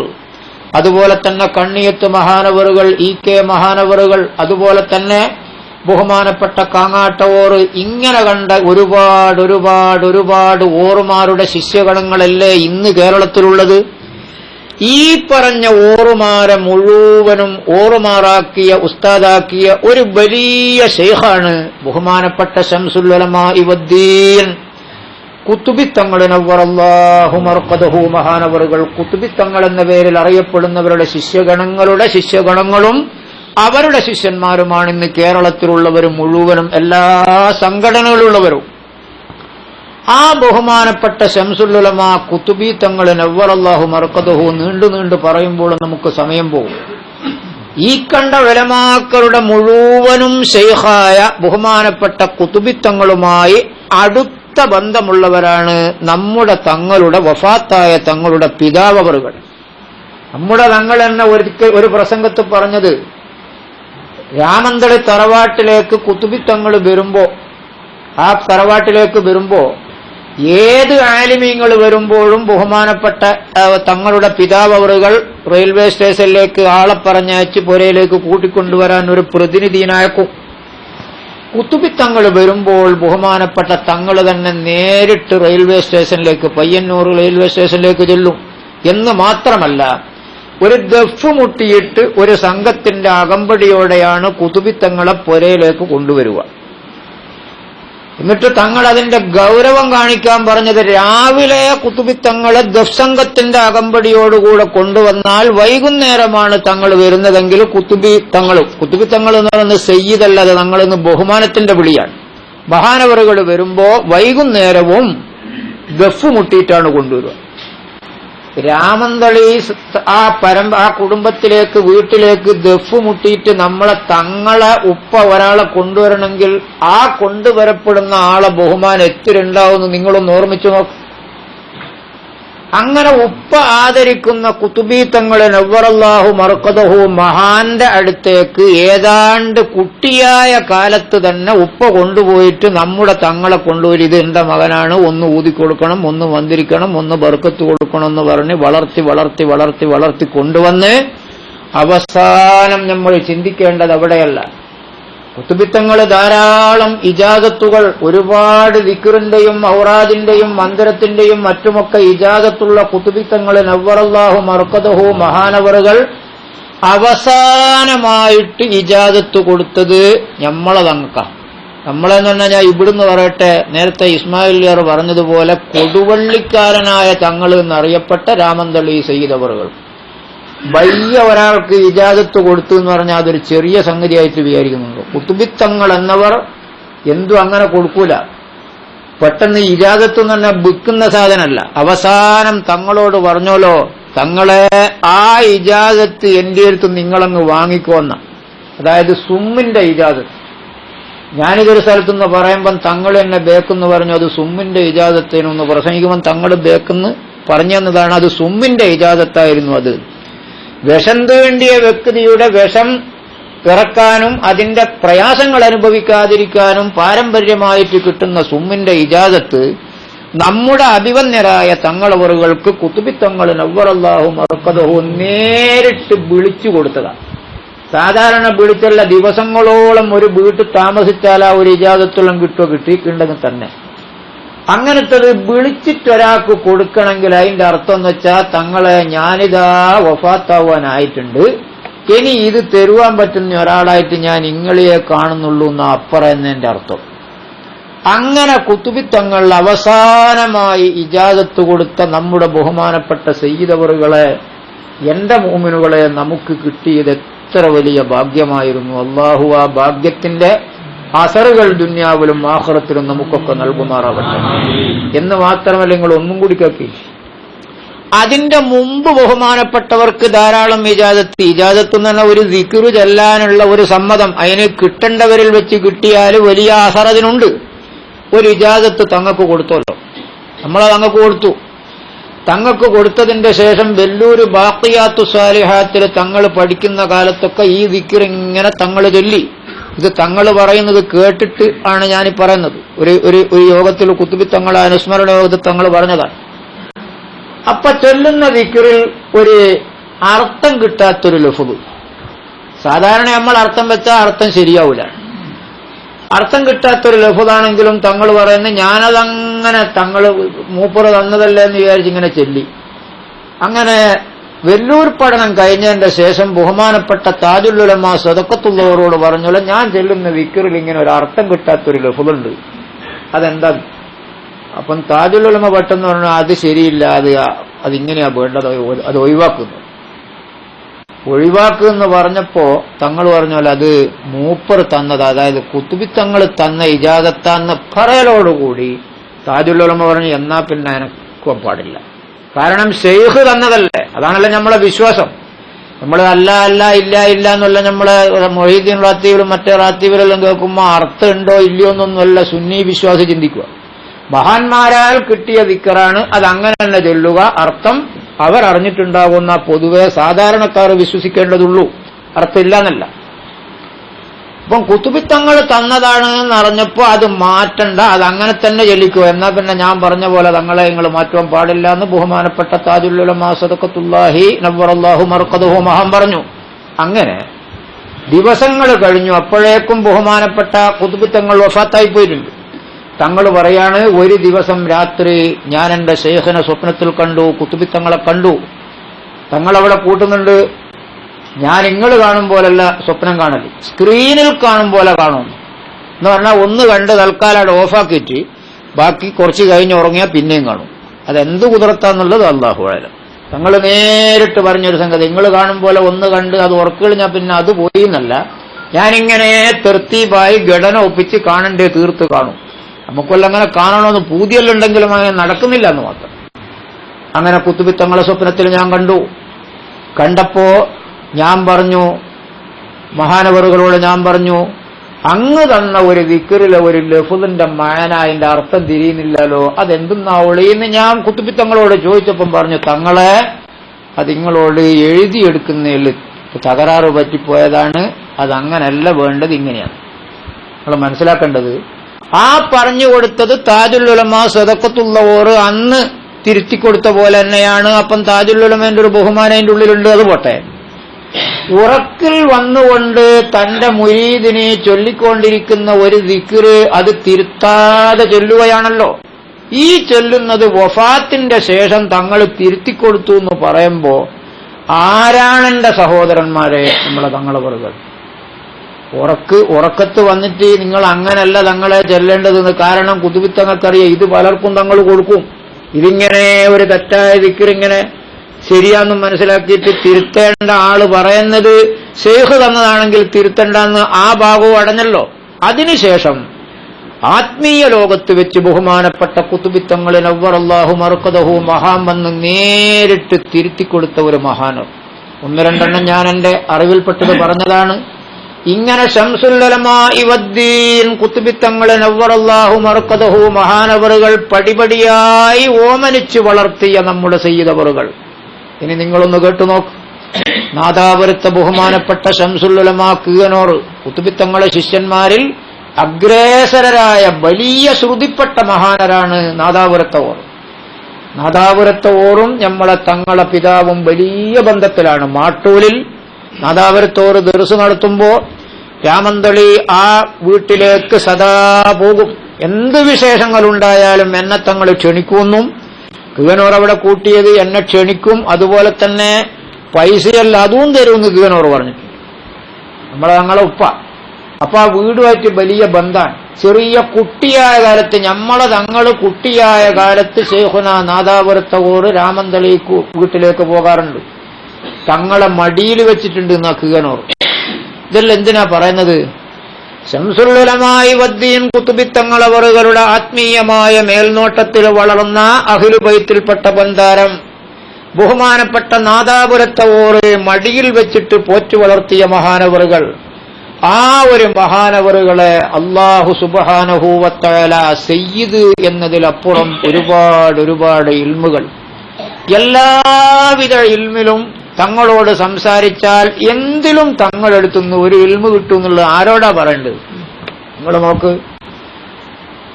അതുപോലെ തന്നെ കണ്ണിയത്ത് മഹാനവറുകൾ, EK മഹാനവറുകൾ, അതുപോലെ തന്നെ ബഹുമാനപ്പെട്ട കാങ്ങാട്ടവോർ, ഇങ്ങനെ കണ്ട ഒരുപാട് ഓറുമാരുടെ ശിഷ്യഗണങ്ങളല്ലേ ഇന്ന് കേരളത്തിലുള്ളത്. ഈ പറഞ്ഞ ഓറുമാരെ മുഴുവനും ഓറുമാറാക്കിയ ഉസ്താദാക്കിയ ഒരു വലിയ ശൈഖാണ് ബഹുമാനപ്പെട്ട ശംസുൽ ഉലമ ഇവദ്ദീൻ കുത്തുബിത്തങ്ങൾ നവ്വറല്ലാഹു മർഖദഹു മഹാനവറുകൾ. കുത്തുബിത്തങ്ങൾ എന്ന പേരിൽ അറിയപ്പെടുന്നവരുടെ ശിഷ്യഗണങ്ങളും അവരുടെ ശിഷ്യന്മാരുമാണ് ഇന്ന് കേരളത്തിലുള്ളവരും മുഴുവനും എല്ലാ സംഘടനകളുള്ളവരും. ആ ബഹുമാനപ്പെട്ട ശംസുൽ ഉലമ കുത്തുബി തങ്ങൾ നവ്വറല്ലാഹു മർഖദഹു നീണ്ടു പറയുമ്പോൾ നമുക്ക് സമയം പോകും. ഈ കണ്ട ഉലമാക്കളുടെ മുഴുവനും ശൈഖായ ബഹുമാനപ്പെട്ട കുത്തുബി തങ്ങളുമായി അടുത്ത ബന്ധമുള്ളവരാണ് നമ്മുടെ തങ്ങളുടെ വഫാത്തായ തങ്ങളുടെ പിതാവറുകൾ. നമ്മുടെ തങ്ങൾ എന്ന ഒരു പ്രസംഗത്ത് പറഞ്ഞത്, രാമന്തളി തറവാട്ടിലേക്ക് കുത്തുബി തങ്ങൾ വരുമ്പോ, ആ തറവാട്ടിലേക്ക് വരുമ്പോ ഏത് ആലിമീങ്ങൾ വരുമ്പോഴും ബഹുമാനപ്പെട്ട തങ്ങളുടെ പിതാവറുകൾ റെയിൽവേ സ്റ്റേഷനിലേക്ക് ആളെ പറഞ്ഞയച്ച് പുരയിലേക്ക് കൂട്ടിക്കൊണ്ടുവരാൻ ഒരു പ്രതിനിധിനായക്കും. കുത്തുബിത്തങ്ങൾ വരുമ്പോൾ ബഹുമാനപ്പെട്ട തങ്ങൾ തന്നെ നേരിട്ട് റെയിൽവേ സ്റ്റേഷനിലേക്ക്, പയ്യന്നൂർ റെയിൽവേ സ്റ്റേഷനിലേക്ക് ചെല്ലും. എന്ന് മാത്രമല്ല, ഒരു ദഫ് മുട്ടിയിട്ട് ഒരു സംഘത്തിന്റെ അകമ്പടിയോടെയാണ് കുത്തുബിത്തങ്ങളെ പുരയിലേക്ക് കൊണ്ടുവരിക. എന്നിട്ട് തങ്ങൾ അതിന്റെ ഗൗരവം കാണിക്കാൻ പറഞ്ഞത്, രാവിലെ കുത്തുബിത്തങ്ങളെ ദഫ് സംഘത്തിന്റെ അകമ്പടിയോടുകൂടെ കൊണ്ടുവന്നാൽ വൈകുന്നേരമാണ് തങ്ങൾ വരുന്നതെങ്കിൽ കുത്തുബിത്തങ്ങൾ എന്ന് പറയുന്നത് സയ്യിദല്ലാതെ തങ്ങളിന്ന് ബഹുമാനത്തിന്റെ വിളിയാണ്. മഹാനവറുകൾ വരുമ്പോ വൈകുന്നേരവും ദഫ് മുട്ടിയിട്ടാണ് കൊണ്ടുവരിക. രാമന്തളി ആ കുടുംബത്തിലേക്ക് വീട്ടിലേക്ക് ദഫ് മുട്ടിയിട്ട് തങ്ങളെ ഉപ്പ ഒരാളെ കൊണ്ടുവരണമെങ്കിൽ ആ കൊണ്ടുവരപ്പെടുന്ന ആളെ ബഹുമാനം എത്തിരുണ്ടാവുമെന്ന് നിങ്ങളൊന്ന് ഓർമ്മിച്ചു നോക്കും. അങ്ങനെ ഉപ്പ ആദരിക്കുന്ന കുത്തുബി തങ്ങളെ നവ്വറല്ലാഹു മർഖദഹു മഹാന്റെ അടുത്തേക്ക് ഏതാണ്ട് കുട്ടിയായ കാലത്ത് തന്നെ ഉപ്പ കൊണ്ടുപോയിട്ട് നമ്മുടെ തങ്ങളെ കൊണ്ടുപോയി, ഇത് എന്റെ മകനാണ്, ഒന്ന് ഊതിക്കൊടുക്കണം, ഒന്ന് വന്ദിരിക്കണം, ഒന്ന് ബർക്കത്ത് കൊടുക്കണം എന്ന് പറഞ്ഞ് വളർത്തി കൊണ്ടുവന്ന് അവസാനം നമ്മൾ ചിന്തിക്കേണ്ടത് അവിടെയല്ല. കുത്തുബിത്തങ്ങൾ ധാരാളം ഇജാദത്തുകൾ, ഒരുപാട് ദിക്റിന്റെയും ഔറാദിന്റെയും മന്ദിരത്തിന്റെയും മറ്റുമൊക്കെ ഇജാദത്തുള്ള കുത്തുബിത്തങ്ങൾ നവ്വറല്ലാഹു മർഖദഹു മഹാനവറുകൾ അവസാനമായിട്ട് ഇജാദത്ത് കൊടുത്തത് നമ്മളെ തങ്ങൾക്കാണ്. നമ്മളെന്ന് പറഞ്ഞാൽ ഞാൻ ഇവിടുന്ന് പറയട്ടെ, നേരത്തെ ഇസ്മായിലിയർ പറഞ്ഞതുപോലെ കൊടുവള്ളിക്കാരനായ തങ്ങൾ എന്നറിയപ്പെട്ട രാമന്തളി സയ്യിദവറുകൾ വലിയ ഒരാൾക്ക് ഇജാദത്ത് കൊടുത്തു എന്ന് പറഞ്ഞാൽ അതൊരു ചെറിയ സംഗതിയായിട്ട് വിചാരിക്കുന്നുണ്ട്. കുത്തുബിത്തങ്ങൾ എന്നവർ എന്തും അങ്ങനെ കൊടുക്കൂല. പെട്ടെന്ന് ഇജാദത്ത് എന്ന് പറഞ്ഞാൽ വിൽക്കുന്ന സാധനമല്ല. അവസാനം തങ്ങളോട് പറഞ്ഞോലോ, തങ്ങളെ ആ ഇജാദത്ത് എന്റെ അടുത്ത് നിങ്ങളങ്ങ് വാങ്ങിക്കോന്ന, അതായത് സുമ്മിന്റെ ഇജാദത്ത്. ഞാനിതൊരു സ്ഥലത്തുനിന്ന് പറയുമ്പം തങ്ങൾ എന്നെ ബേക്കെന്ന് പറഞ്ഞു, അത് സുമ്മിന്റെ ഇജാദത്തേനൊന്ന് പ്രസംഗിക്കുമ്പം തങ്ങൾ ബേക്കെന്ന് പറഞ്ഞു തന്നതാണ്, അത് സുമ്മിന്റെ ഇജാദത്തായിരുന്നു. അത് വിഷം തീണ്ടിയ വ്യക്തിയുടെ വിഷം ഇറക്കാനും അതിന്റെ പ്രയാസങ്ങൾ അനുഭവിക്കാതിരിക്കാനും പാരമ്പര്യമായിട്ട് കിട്ടുന്ന സുമ്മിന്റെ ഇജാദത്ത് നമ്മുടെ അഭിവന്യരായ തങ്ങളവറുകൾക്ക് കുത്തുബിത്തങ്ങൾ നവ്വറല്ലാഹു മർക്കദഹു നേരിട്ട് വിളിച്ചു കൊടുത്തതാണ്. സാധാരണ വിളിച്ചുള്ള ദിവസങ്ങളോളം ഒരു വീട്ടിൽ താമസിച്ചാൽ ആ ഒരു ഇജാസത്തോളം കിട്ടിയിട്ടുണ്ടെങ്കിൽ തന്നെ അങ്ങനത്തത് വിളിച്ചിട്ടൊരാൾക്ക് കൊടുക്കണമെങ്കിൽ അതിന്റെ അർത്ഥം എന്ന് വെച്ചാൽ തങ്ങളെ ഞാനിതാ വഫാത്താവാനായിട്ടുണ്ട്, ഇനി ഇത് തരുവാൻ പറ്റുന്ന ഒരാളായിട്ട് ഞാൻ ഇങ്ങളെയെ കാണുന്നുള്ളൂ എന്ന അപ്പുറം എന്നതിന്റെ അർത്ഥം. അങ്ങനെ കുത്തുബിത്തങ്ങൾ അവസാനമായി ഇജാസത്ത് കൊടുത്ത നമ്മുടെ ബഹുമാനപ്പെട്ട സയ്യിദവറുകളെ, എന്റെ മുഅ്മിനുകളെ, നമുക്ക് കിട്ടിയത് എത്ര വലിയ ഭാഗ്യമായിരുന്നു. അല്ലാഹു ആ ഭാഗ്യത്തിന്റെ അസറുകൾ ദുനിയാവിലും ആഖിറത്തിലും നമുക്കൊക്കെ നൽകുമാറാവട്ടെ എന്ന് മാത്രമല്ല, നിങ്ങൾ ഒന്നും കൂടി കേൾക്കി. അതിന്റെ മുമ്പ് ബഹുമാനപ്പെട്ടവർക്ക് ധാരാളം ഇജാസത്ത് എന്ന് പറഞ്ഞാൽ ഒരു ദിക്റ് ചെല്ലാനുള്ള ഒരു സമ്മതം, അതിന് കിട്ടേണ്ടവരിൽ വെച്ച് കിട്ടിയാൽ വലിയ അസർ അതിനുണ്ട്. ഒരു ഇജാസത്ത് തങ്ങൾക്ക് കൊടുത്തല്ലോ, നമ്മളത് തങ്ങൾക്ക് കൊടുത്തു. തങ്ങൾക്ക് കൊടുത്തതിന്റെ ശേഷം വെല്ലൂര് ബാഖിയാത്തു സാലിഹാത്തിൽ തങ്ങൾ പഠിക്കുന്ന കാലത്തൊക്കെ ഈ ദിക്ർ ഇങ്ങനെ തങ്ങൾ ചൊല്ലി. ഇത് തങ്ങൾ പറയുന്നത് കേട്ടിട്ട് ആണ് ഞാൻ പറയുന്നത്. ഒരു യോഗത്തിൽ കുത്തുബി തങ്ങൾ അനുസ്മരണ യോഗത്തിൽ തങ്ങൾ പറഞ്ഞതാണ്. അപ്പൊ ചൊല്ലുന്ന ദിക്റിൽ ഒരു അർത്ഥം കിട്ടാത്തൊരു ലഫ്ദ്, സാധാരണ നമ്മൾ അർത്ഥം വെച്ചാൽ അർത്ഥം ശരിയാവൂല. അർത്ഥം കിട്ടാത്തൊരു ലഫ്ദാണെങ്കിലും തങ്ങൾ പറയുന്നത് ഞാനതങ്ങനെ തങ്ങൾ മൂപ്പറ് തന്നതല്ലേ എന്ന് വിചാരിച്ച് ഇങ്ങനെ ചൊല്ലി. അങ്ങനെ വെല്ലൂർ പഠനം കഴിഞ്ഞതിന്റെ ശേഷം ബഹുമാനപ്പെട്ട താജുൽ ഉലമാ സദഖത്തുള്ളവരോട് പറഞ്ഞോളൂ, ഞാൻ ചെല്ലുന്ന ദിക്റിൽ ഇങ്ങനെ ഒരു അർത്ഥം കിട്ടാത്തൊരു ലഫ്ദുണ്ട്, അതെന്താ? അപ്പം താജുൽ ഉലമ പെട്ടെന്ന് പറഞ്ഞു, അത് ശരിയില്ല, അതിങ്ങനെയാ വേണ്ടത്, അത് ഒഴിവാക്കുമെന്ന് പറഞ്ഞപ്പോ തങ്ങൾ പറഞ്ഞാൽ അത് മൂപ്പർ തന്നത്, അതായത് കുത്തുബി തങ്ങൾ തന്ന ഇജാസത്താന്ന് പറയലോടുകൂടി താജുൽ ഉലമ പറഞ്ഞു, എന്നാ പിന്നെ എനക്കും പാടില്ല. കാരണം ശൈഖ് തന്നതല്ലേ, അതാണല്ലോ നമ്മളെ വിശ്വാസം. നമ്മൾ അല്ല ഇല്ല എന്നുള്ള നമ്മളെ മൊഹീദ്ദീൻ റാത്തീബിലും മറ്റേ റാത്തീബിലെല്ലാം കേൾക്കുമ്പോൾ അർത്ഥം ഉണ്ടോ ഇല്ലയോ എന്നൊന്നുമല്ല സുന്നി വിശ്വാസം ചിന്തിക്കുക. മഹാന്മാരാൽ കിട്ടിയ ദിക്റാണ്, അത് അങ്ങനെ തന്നെ ചൊല്ലുക. അർത്ഥം അവർ അറിഞ്ഞിട്ടുണ്ടാകുന്ന പൊതുവെ സാധാരണക്കാർ വിശ്വസിക്കേണ്ടതുള്ളൂ, അർത്ഥമില്ല എന്നല്ല. അപ്പം കുത്തുബിത്തങ്ങൾ തന്നതാണ് എന്നറിഞ്ഞപ്പോ അത് മാറ്റണ്ട, അത് അങ്ങനെ തന്നെ ചൊല്ലിക്കുക. എന്നാ പിന്നെ ഞാൻ പറഞ്ഞ പോലെ തങ്ങളെ നിങ്ങൾ മാറ്റുവാൻ പാടില്ല എന്ന് ബഹുമാനപ്പെട്ട താജുൽ ഉലമാ സദഖത്തുല്ലാഹി നവ്വറല്ലാഹു മർഖദഹു മഹാൻ പറഞ്ഞു. അങ്ങനെ ദിവസങ്ങൾ കഴിഞ്ഞു. അപ്പോഴേക്കും ബഹുമാനപ്പെട്ട കുത്തുബിത്തങ്ങൾ വഫാത്തായി പോയിട്ടുണ്ട്. തങ്ങൾ പറയാണ്, ഒരു ദിവസം രാത്രി ഞാൻ എന്റെ ശൈഖിനെ സ്വപ്നത്തിൽ കണ്ടു, കുത്തുബിത്തങ്ങളെ കണ്ടു. തങ്ങളവിടെ കൂട്ടുന്നുണ്ട്. ഞാൻ നിങ്ങൾ കാണും പോലല്ല സ്വപ്നം കാണല്, സ്ക്രീനിൽ കാണും പോലെ കാണും എന്ന് പറഞ്ഞാൽ ഒന്ന് കണ്ട് തൽക്കാലം ഓഫാക്കിയിട്ട് ബാക്കി കുറച്ച് കഴിഞ്ഞ് ഉറങ്ങിയാൽ പിന്നെയും കാണും. അതെന്ത് കുതിർത്താന്നുള്ളത് അല്ലാഹു അഅലം. തങ്ങൾ നേരിട്ട് പറഞ്ഞൊരു സംഗതി, നിങ്ങൾ കാണും പോലെ ഒന്ന് കണ്ട് അത് ഉറക്കിളിഞ്ഞാൽ പിന്നെ അത് പോയി എന്നല്ല, ഞാനിങ്ങനെ തെർത്തീബായി ഘടന ഒപ്പിച്ച് കാണണ്ടേ തീർത്ത് കാണും. നമുക്കൊല്ലം അങ്ങനെ കാണണമെന്ന് പൂതിയെല്ലുണ്ടെങ്കിലും അങ്ങനെ നടക്കുന്നില്ല എന്ന് മാത്രം. അങ്ങനെ കുത്തുബിത്തങ്ങളെ സ്വപ്നത്തിൽ ഞാൻ കണ്ടു. കണ്ടപ്പോ ഞാൻ പറഞ്ഞു, മഹാനവറുകളോട് ഞാൻ പറഞ്ഞു, അങ്ങ് തന്ന ഒരു ദിക്റിലെ ഒരു ലഫ്ദിന്റെ മാന, അതിന്റെ അർത്ഥം തിരിയുന്നില്ലല്ലോ, അതെന്തെന്നാ ഒളിയെന്ന് ഞാൻ കുത്തുബിത്തങ്ങളോട് ചോദിച്ചപ്പം പറഞ്ഞു, തങ്ങളെ അത് നിങ്ങളോട് എഴുതിയെടുക്കുന്നതിൽ തകരാറ് പറ്റിപ്പോയതാണ്, അതങ്ങനല്ല വേണ്ടത്, ഇങ്ങനെയാണ്. നിങ്ങൾ മനസ്സിലാക്കേണ്ടത്. ആ പറഞ്ഞു കൊടുത്തത് താജുൽ ഉലമാ സദഖത്തുള്ളവർ അന്ന് തിരുത്തിക്കൊടുത്ത പോലെ തന്നെയാണ്. അപ്പം താജുൽ ഉലമേന്റെ ഒരു ബഹുമാനം അതിന്റെ ഉള്ളിലുണ്ട്, അത് പോട്ടെ. ഉറക്കിൽ വന്നുകൊണ്ട് തന്റെ മുരീദിനെ ചൊല്ലിക്കൊണ്ടിരിക്കുന്ന ഒരു ദിക്റ് അത് തിരുത്താതെ ചൊല്ലുകയാണല്ലോ. ഈ ചൊല്ലുന്നത് വഫാത്തിന്റെ ശേഷം തങ്ങൾ തിരുത്തിക്കൊടുത്തു എന്ന് പറയുമ്പോ ആരാണെന്റെ സഹോദരന്മാരെ നമ്മളെ തങ്ങളവറുകൾ? ഉറക്കത്ത് വന്നിട്ട് നിങ്ങൾ അങ്ങനല്ല തങ്ങളെ ചെല്ലേണ്ടതെന്ന്. കാരണം കുതുബിത്തങ്ങൾക്കറിയാം ഇത് പലർക്കും തങ്ങൾ കൊടുക്കും. ഇതിങ്ങനെ ഒരു തെറ്റായ ദിക്റിങ്ങനെ ശരിയാന്നും മനസ്സിലാക്കിയിട്ട് തിരുത്തേണ്ട ആള് പറയുന്നത് ശൈഖ് തന്നതാണെങ്കിൽ തിരുത്തണ്ടെന്ന് ആ ഭാഗവും അടഞ്ഞല്ലോ. അതിനുശേഷം ആത്മീയ ലോകത്ത് വെച്ച് ബഹുമാനപ്പെട്ട കുത്തുബിത്തങ്ങൾ നവ്വറല്ലാഹു മർഖദഹു മഹാൻ വന്ന് നേരിട്ട് തിരുത്തിക്കൊടുത്ത ഒരു മഹാനർ. ഒന്ന് രണ്ടെണ്ണം ഞാൻ എന്റെ അറിവിൽപ്പെട്ടത് പറഞ്ഞതാണ്. ഇങ്ങനെ ശംസുൽ ഉലമാഇ വദ്ദീൻ കുത്തുബിത്തങ്ങൾ നവ്വറല്ലാഹു മർഖദഹു മഹാനവറുകൾ പടിപടിയായി ഓമനിച്ചു വളർത്തിയ നമ്മുടെ സയ്യിദവറുകൾ. ഇനി നിങ്ങളൊന്ന് കേട്ടു നോക്ക്. നാദാപുരത്തെ ബഹുമാനപ്പെട്ട ശംസുൽ ഉലമാ കീയനോർ കുത്തുബിത്തങ്ങളെ ശിഷ്യന്മാരിൽ അഗ്രേസരരായ വലിയ ശ്രുതിപ്പെട്ട മഹാനരാണ് നാദാപുരത്തവർ. നാദാപുരത്തവറും നമ്മളെ തങ്ങളെ പിതാവും വലിയ ബന്ധത്തിലാണ്. മാട്ടൂലിൽ നാദാപുരത്തോർ ദർസ് നടത്തുമ്പോ രാമന്തളി ആ വീട്ടിലേക്ക് സദാ പോകും. എന്ത് വിശേഷങ്ങളുണ്ടായാലും എന്നെ തങ്ങൾ ക്ഷണിക്കുമെന്നും കിവനോർ അവിടെ കൂട്ടിയത് എന്നെ ക്ഷണിക്കും, അതുപോലെ തന്നെ പൈസയല്ല അതും തരുമെന്ന് കിവനോർ പറഞ്ഞിട്ടുണ്ട്. തങ്ങളെ ഉപ്പ. അപ്പൊ ആ വീടുമായിട്ട് വലിയ ബന്ധാണ്. ചെറിയ കുട്ടിയായ കാലത്ത് തങ്ങള് കുട്ടിയായ കാലത്ത് ശൈഖുന നാദാപുരത്തവർ രാമന്തളി വീട്ടിലേക്ക് പോകാറുണ്ട്. തങ്ങളെ മടിയിൽ വെച്ചിട്ടുണ്ട് എന്നാ കിവനോർ. ഇതെല്ലാം എന്തിനാ പറയുന്നത്? ശംസുൽ ഉലമായി വദ്ദീൻ ഖുതുബി തങ്ങളവറുകളുടെ ആത്മീയമായ മേൽനോട്ടത്തിൽ വളർന്ന അഹ്ലു ബൈത്തിൽപ്പെട്ട ബന്ധാരം ബഹുമാനപ്പെട്ട നാദാപുരത്തവറ് മടിയിൽ വെച്ചിട്ട് പോറ്റു വളർത്തിയ മഹാനവറുകൾ. ആ ഒരു മഹാനവറുകളെ അല്ലാഹു സുബ്ഹാനഹു വ തആല സയ്യിദ് എന്നതിലപ്പുറം ഒരുപാട് ഇൽമുകൾ, എല്ലാവിധ ഇൽമിലും തങ്ങളോട് സംസാരിച്ചാൽ എന്തിലും തങ്ങളെടുത്തുനിന്ന് ഒരു ഇൽമു കിട്ടും എന്നുള്ളത് ആരോടാ പറയേണ്ടത്? നിങ്ങൾ നോക്ക്.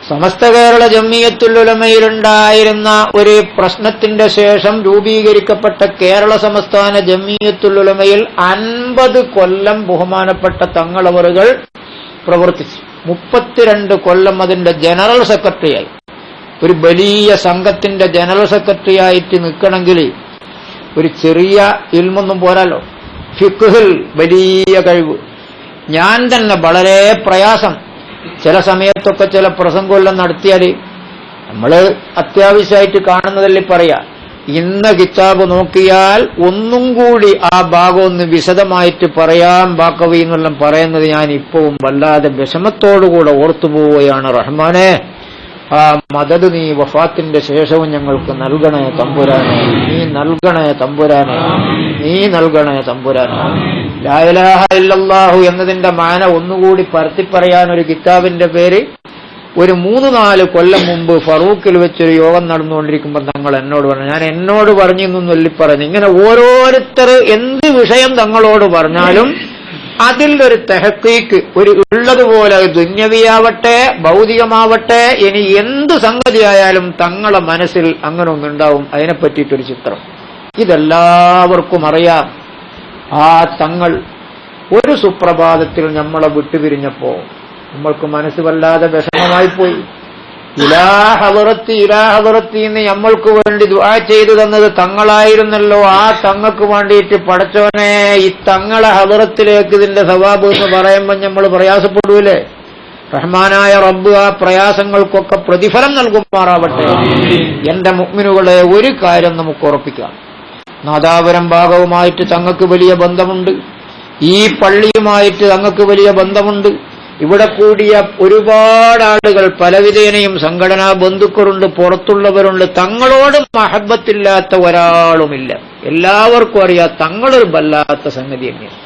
സമസ്ത കേരള ജംഇയ്യത്തുൽ ഉലമയിലുണ്ടായിരുന്ന ഒരു പ്രശ്നത്തിന്റെ ശേഷം രൂപീകരിക്കപ്പെട്ട കേരള സംസ്ഥാന ജംഇയ്യത്തുൽ ഉലമയിൽ 50 കൊല്ലം ബഹുമാനപ്പെട്ട തങ്ങളവറുകൾ പ്രവർത്തിച്ചു. 32 കൊല്ലം അതിന്റെ ജനറൽ സെക്രട്ടറിയായി. ഒരു വലിയ സംഘത്തിന്റെ ജനറൽ സെക്രട്ടറി ആയിട്ട് നിൽക്കണമെങ്കിൽ ഒരു ചെറിയ ഇൽമൊന്നും പോരാലോ. ഫിഖ്ഹിൽ വലിയ കഴിവ്. ഞാൻ തന്നെ വളരെ പ്രയാസം. ചില സമയത്തൊക്കെ ചില പ്രസംഗമെല്ലാം നടത്തിയാൽ നമ്മള് അത്യാവശ്യമായിട്ട് കാണുന്നതല്ലേ പറയാ. ഇന്ന കിതാബ് നോക്കിയാൽ ഒന്നും കൂടി ആ ഭാഗം ഒന്ന് വിശദമായിട്ട് പറയാൻ ബാക്കവി എന്നെല്ലാം പറയുന്നത് ഞാൻ ഇപ്പവും വല്ലാതെ വിഷമത്തോടുകൂടെ ഓർത്തുപോവുകയാണ്. റഹ്മാനെ, ആ മദദ് നീ വഫാത്തിന്റെ ശേഷവും ഞങ്ങൾക്ക് നൽകണേ തമ്പുരാനെ, നീ നൽകണേ തമ്പുരാനെ, നീ നൽകണേ തമ്പുരാനെ. ലാ ഇലാഹ ഇല്ലല്ലാഹു എന്നതിന്റെ മാന ഒന്നുകൂടി പരത്തി പറയാൻ ഒരു കിതാബിന്റെ പേര് ഒരു 3-4 കൊല്ലം മുമ്പ് ഫറൂഖിൽ വെച്ചൊരു യോഗം നടന്നുകൊണ്ടിരിക്കുമ്പോൾ തങ്ങൾ എന്നോട് പറഞ്ഞു. ഞാൻ എന്നോട് പറഞ്ഞെന്നൊന്നും പറഞ്ഞു. ഇങ്ങനെ ഓരോരുത്തർ എന്ത് വിഷയം തങ്ങളോട് പറഞ്ഞാലും അതിൽ ഒരു തഹഖീഖ്, ഒരു ഉള്ളതുപോലെ ദുന്യവിയാവട്ടെ ഭൗതികമാവട്ടെ ഇനി എന്ത് സംഗതിയായാലും തങ്ങളെ മനസ്സിൽ അങ്ങനെ ഒന്നുണ്ടാവും. അതിനെപ്പറ്റിയിട്ടൊരു ചിത്രം ഇതെല്ലാവർക്കും അറിയാം. ആ തങ്ങൾ ഒരു സുപ്രഭാതത്തിൽ നമ്മളെ വിട്ടുപിരിഞ്ഞപ്പോ നമ്മൾക്ക് മനസ്സ് വല്ലാതെ വിഷമമായിപ്പോയി. ഇലാ ഹളറത്തി എന്ന് നമ്മൾക്ക് വേണ്ടി ദുആ ചെയ്തു തന്നത് തങ്ങളായിരുന്നല്ലോ. ആ തങ്ങൾക്ക് വേണ്ടിയിട്ട് പടച്ചോനെ ഈ തങ്ങളെ ഹളറത്തിലേക്ക് ഇതിന്റെ സവാബ് എന്ന് പറയുമ്പോൾ നമ്മൾ പ്രയാസപ്പെടൂലേ? റഹ്മാനായ റബ്ബ് ആ പ്രയാസങ്ങൾക്കൊക്കെ പ്രതിഫലം നൽകുമാറാവട്ടെ. എന്റെ മുഅ്മിനുകളെ, ഒരു കാര്യം നമുക്ക് ഉറപ്പിക്കാം. നാദാപുരം ഭാഗവുമായിട്ട് തങ്ങൾക്ക് വലിയ ബന്ധമുണ്ട്. ഈ പള്ളിയുമായിട്ട് തങ്ങൾക്ക് വലിയ ബന്ധമുണ്ട്. ഇവിടെ കൂടിയ ഒരുപാട് ആളുകൾ പലവിധേനയും സംഘടനാ ബന്ധുക്കളുണ്ട്, പുറത്തുള്ളവരുണ്ട്. തങ്ങളോട് മഹബത്തില്ലാത്ത ഒരാളുമില്ല. എല്ലാവർക്കും അറിയാം തങ്ങളൊരു വല്ലാത്ത സംഗതി തന്നെയാണ്.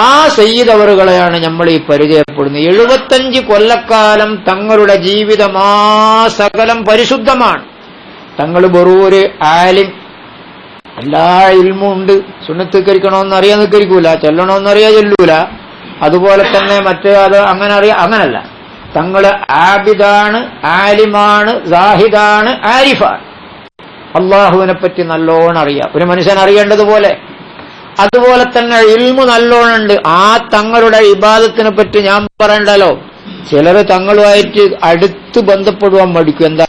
ആ സയ്യിദ് അവറുകളെയാണ് നമ്മൾ ഈ പരിചയപ്പെടുന്നത്. 75 കൊല്ലക്കാലം തങ്ങളുടെ ജീവിതമാ സകലം പരിശുദ്ധമാണ്. തങ്ങൾ വെറൂര് ആലിം, എല്ലാ ഇൽമുണ്ട്. സുന്നത്ത് നിസ്കരിക്കണമെന്ന് അറിയാൻ നിസ്കരിക്കൂല, ചൊല്ലണമെന്നറിയാൻ ചൊല്ലൂല. അതുപോലെ തന്നെ മറ്റേ അത് അങ്ങനെ അങ്ങനല്ല. തങ്ങള് ആബിദാണ്, ആലിമാണ്, സാഹിദാണ്, ആരിഫാണ്. അള്ളാഹുവിനെ പറ്റി നല്ലോണം അറിയാം, ഒരു മനുഷ്യൻ അറിയേണ്ടതുപോലെ. അതുപോലെ തന്നെ ഇൽമു നല്ലോണുണ്ട്. ആ തങ്ങളുടെ ഇബാദത്തിനെ പറ്റി ഞാൻ പറയണ്ടല്ലോ. ചിലര് തങ്ങളുമായിട്ട് അടുത്ത് ബന്ധപ്പെടുവാൻ മടിക്കും. എന്താ,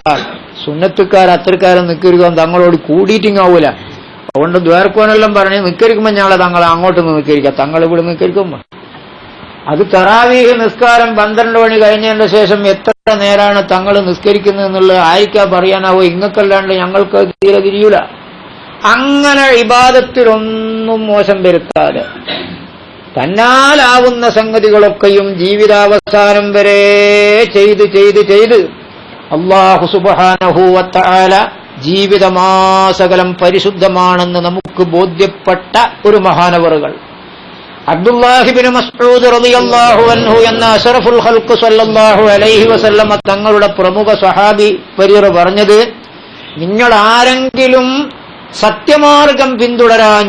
സുന്നത്തുകാർ അത്രക്കാരൻ നിൽക്കരിക്കാൻ തങ്ങളോട് കൂടിയിട്ടിങ്ങാവൂല. അതുകൊണ്ട് ദ്വാരക്കോനെല്ലാം പറഞ്ഞ് നിസ്കരിക്കുമ്പോൾ ഞങ്ങളെ തങ്ങളെ അങ്ങോട്ട് നിസ്കരിക്കാം, തങ്ങൾ ഇവിടെ നിസ്കരിക്കുമ്പോ. അത് തറാവീഹ് നിസ്കാരം 12 മണി കഴിഞ്ഞതിന്റെ ശേഷം എത്ര നേരാണ് തങ്ങൾ നിസ്കരിക്കുന്നത് എന്നുള്ളത് ആയിരിക്കാ പറയാനാവോ? ഇങ്ങക്കല്ലാണ്ട് ഞങ്ങൾക്ക് തീരെ തിരിയൂല. അങ്ങനെ ഇബാദത്തിലൊന്നും മോശം വരുത്താതെ തന്നാലാവുന്ന സംഗതികളൊക്കെയും ജീവിതാവസാനം വരെ ചെയ്ത് അല്ലാഹു സുബ്ഹാനഹു വ തആല ജീവിതമാസകലം പരിശുദ്ധമാണെന്ന് നമുക്ക് ബോധ്യപ്പെട്ട ഒരു മഹാനവറുകൾ. അബ്ദുല്ലാഹി ഇബ്നു മസ്ഊദ് റളിയല്ലാഹു അൻഹു എന്ന അശറഫുൽ ഖൽഖ് സല്ലല്ലാഹു അലൈഹി വസല്ലം തങ്ങളുടെ പ്രമുഖ സ്വഹാബി വര്യർ പറഞ്ഞത്, നിങ്ങൾ ആരെങ്കിലും സത്യമാർഗം പിന്തുടരാൻ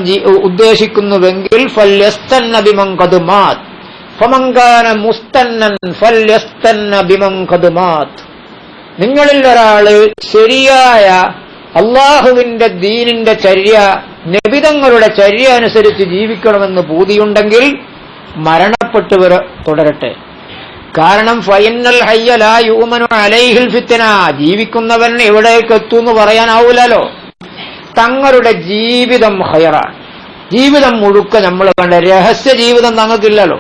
ഉദ്ദേശിക്കുന്നുവെങ്കിൽ ഫല്യസ്തന്ന ബിമൻ ഖദ് മാത്, ഫമൻ കാന മുസ്തന്നൻ ഫൽയസ്തന്ന ബിമൻ ഖദ് മാത്. നിങ്ങളിൽ ഒരാള് ശരിയായ അള്ളാഹുവിന്റെ ദീനിന്റെ ചര്യ, നബിതങ്ങളുടെ ചര്യ അനുസരിച്ച് ജീവിക്കണമെന്ന് പൂതിയുണ്ടെങ്കിൽ മരണപ്പെട്ടവർ തുടരട്ടെ. കാരണം ഫൈനൽ ഹയ്യ ലാ യുഅ്മനു അലൈഹിൽ ഫിത്ന, ജീവിക്കുന്നവൻ എവിടേക്ക് എത്തുമെന്ന് പറയാനാവൂലല്ലോ. തങ്ങളുടെ ജീവിതം ഹൈറാണ്, ജീവിതം മുഴുക്ക നമ്മൾ കണ്ട രഹസ്യ ജീവിതം തങ്ങൾക്കില്ലല്ലോ.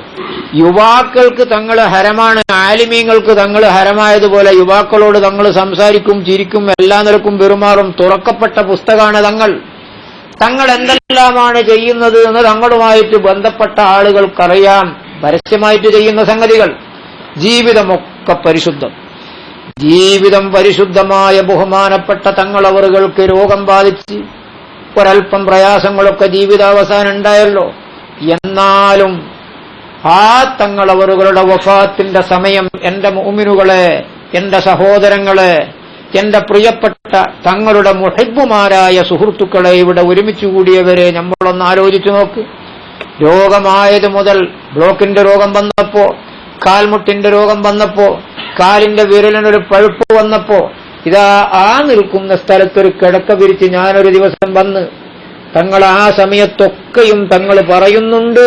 യുവാക്കൾക്ക് തങ്ങൾ ഹരമാണ്, ആലിമീങ്ങൾക്ക് തങ്ങൾ ഹരമായതുപോലെ യുവാക്കളോട് തങ്ങൾ സംസാരിക്കും, ചിരിക്കും, എല്ലാ നിലക്കും പെരുമാറും. തുറക്കപ്പെട്ട പുസ്തകമാണ് തങ്ങൾ എന്തെല്ലാമാണ് ചെയ്യുന്നത് എന്ന് തങ്ങളുമായിട്ട് ബന്ധപ്പെട്ട ആളുകൾക്കറിയാം. പരസ്യമായിട്ട് ചെയ്യുന്ന സംഗതികൾ, ജീവിതമൊക്കെ പരിശുദ്ധം. ജീവിതം പരിശുദ്ധമായ ബഹുമാനപ്പെട്ട തങ്ങളവറുകൾക്ക് രോഗം ബാധിച്ച് ഒരൽപ്പം പ്രയാസങ്ങളൊക്കെ ജീവിതാവസാനം ഉണ്ടായല്ലോ. എന്നാലും ആ തങ്ങളവറുകളുടെ വഫാത്തിന്റെ സമയം എന്റെ മുഅ്മിനുകളെ, എന്റെ സഹോദരങ്ങളെ, എന്റെ പ്രിയപ്പെട്ട തങ്ങളുടെ മുഹിബ്ബുമാരായ സുഹൃത്തുക്കളെ, ഇവിടെ ഒരുമിച്ച് കൂടിയവരെ നമ്മളൊന്ന് ആലോചിച്ചു നോക്ക്. രോഗമായത് മുതൽ ബ്ലോക്കിന്റെ രോഗം വന്നപ്പോ, കാൽമുട്ടിന്റെ രോഗം വന്നപ്പോ, കാലിന്റെ വിരലിനൊരു പഴുപ്പ് വന്നപ്പോ, ഇതാ ആ നിൽക്കുന്ന സ്ഥലത്തൊരു കിടക്ക വിരിച്ച് ഞാനൊരു ദിവസം വന്ന് തങ്ങൾ ആ സമയത്തൊക്കെയും തങ്ങൾ പറയുന്നുണ്ട്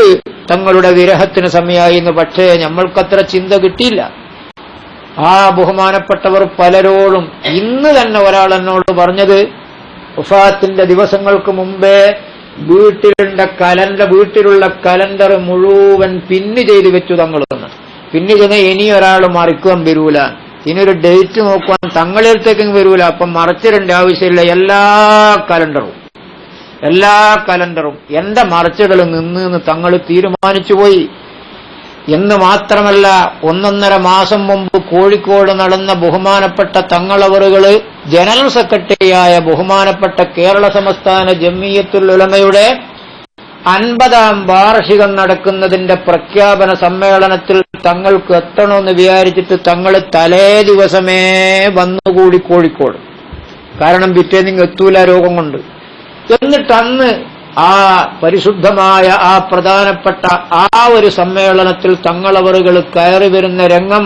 തങ്ങളുടെ വിരഹത്തിന് സമയമായി എന്ന്. പക്ഷേ നമ്മൾക്കത്ര ചിന്ത കിട്ടിയില്ല. ആ ബഹുമാനപ്പെട്ടവർ പലരോടും, ഇന്ന് തന്നെ ഒരാൾ എന്നോട് പറഞ്ഞത്, വഫാത്തിന്റെ ദിവസങ്ങൾക്ക് മുമ്പേ വീട്ടിലുള്ള കലണ്ടർ മുഴുവൻ പിന്ന് ചെയ്ത് വെച്ചു തങ്ങളെന്ന്. പിന്നെ ചെന്ന് ഇനി ഒരാൾ മറിക്കുവാൻ വരൂല, ഇനിയൊരു ഡേറ്റ് നോക്കുവാൻ തങ്ങളിലത്തേക്കും വരൂല. അപ്പം മറച്ചിടേണ്ട ആവശ്യമില്ല. എല്ലാ കലണ്ടറും എന്റെ മറച്ചിടൽ നിന്ന് തങ്ങൾ തീരുമാനിച്ചുപോയി എന്ന് മാത്രമല്ല, 1.5 മാസം മുമ്പ് കോഴിക്കോട് നടന്ന ബഹുമാനപ്പെട്ട തങ്ങളവറുകള് ജനറൽ സെക്രട്ടറിയായ ബഹുമാനപ്പെട്ട കേരള സംസ്ഥാന ജംഇയ്യത്തുൽ ഉലമയുടെ 50ാം വാർഷികം നടക്കുന്നതിന്റെ പ്രഖ്യാപന സമ്മേളനത്തിൽ തങ്ങൾക്ക് എത്തണമെന്ന് വിചാരിച്ചിട്ട് തങ്ങൾ തലേ ദിവസമേ വന്നുകൂടി കോഴിക്കോട്. കാരണം പിറ്റേന്നിങ് എത്തൂല രോഗം കൊണ്ട്. എന്നിട്ട് അന്ന് ആ പരിശുദ്ധമായ ആ പ്രധാനപ്പെട്ട ആ ഒരു സമ്മേളനത്തിൽ തങ്ങളവറുകൾ കയറി വരുന്ന രംഗം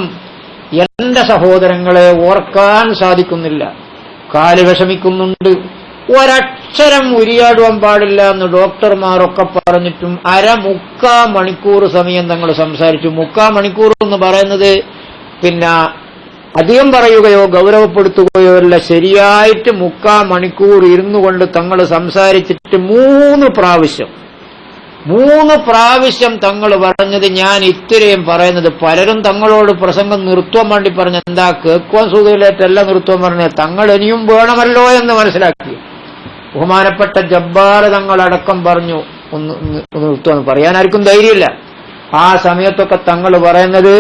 എന്റെ സഹോദരങ്ങളെ ഓർക്കാൻ സാധിക്കുന്നില്ല. കാല് വിഷമിക്കുന്നുണ്ട്. ഒരക്ഷരം ഉരിയാടുവാൻ പാടില്ല എന്ന് ഡോക്ടർമാരൊക്കെ പറഞ്ഞിട്ടും 3/4 മണിക്കൂർ സമയം തങ്ങൾ സംസാരിച്ചു. 3/4 മണിക്കൂർ എന്ന് പറയുന്നത് പിന്നെ അധികം പറയുകയോ ഗൗരവപ്പെടുത്തുകയോ അല്ല, ശരിയായിട്ട് 3/4 മണിക്കൂർ ഇരുന്നു കൊണ്ട് തങ്ങൾ സംസാരിച്ചിട്ട് 3 പ്രാവശ്യം തങ്ങൾ പറഞ്ഞത് ഞാൻ ഇത്രയും പറയുന്നത്. പലരും തങ്ങളോട് പ്രസംഗം നിർത്തുവാൻ വേണ്ടി പറഞ്ഞ എന്താ കേൾക്കുവാൻ സുഖയിലേറ്റല്ല നിർത്തുവാൻ പറഞ്ഞത്, തങ്ങൾ ഇനിയും വേണമല്ലോ എന്ന് മനസ്സിലാക്കി. ബഹുമാനപ്പെട്ട ജബ്ബാർ തങ്ങളടക്കം പറഞ്ഞു ഒന്ന് നിർത്തുവാന്ന് പറയാൻ ആർക്കും ധൈര്യമില്ല. ആ സമയത്തൊക്കെ തങ്ങൾ പറയുന്നത്,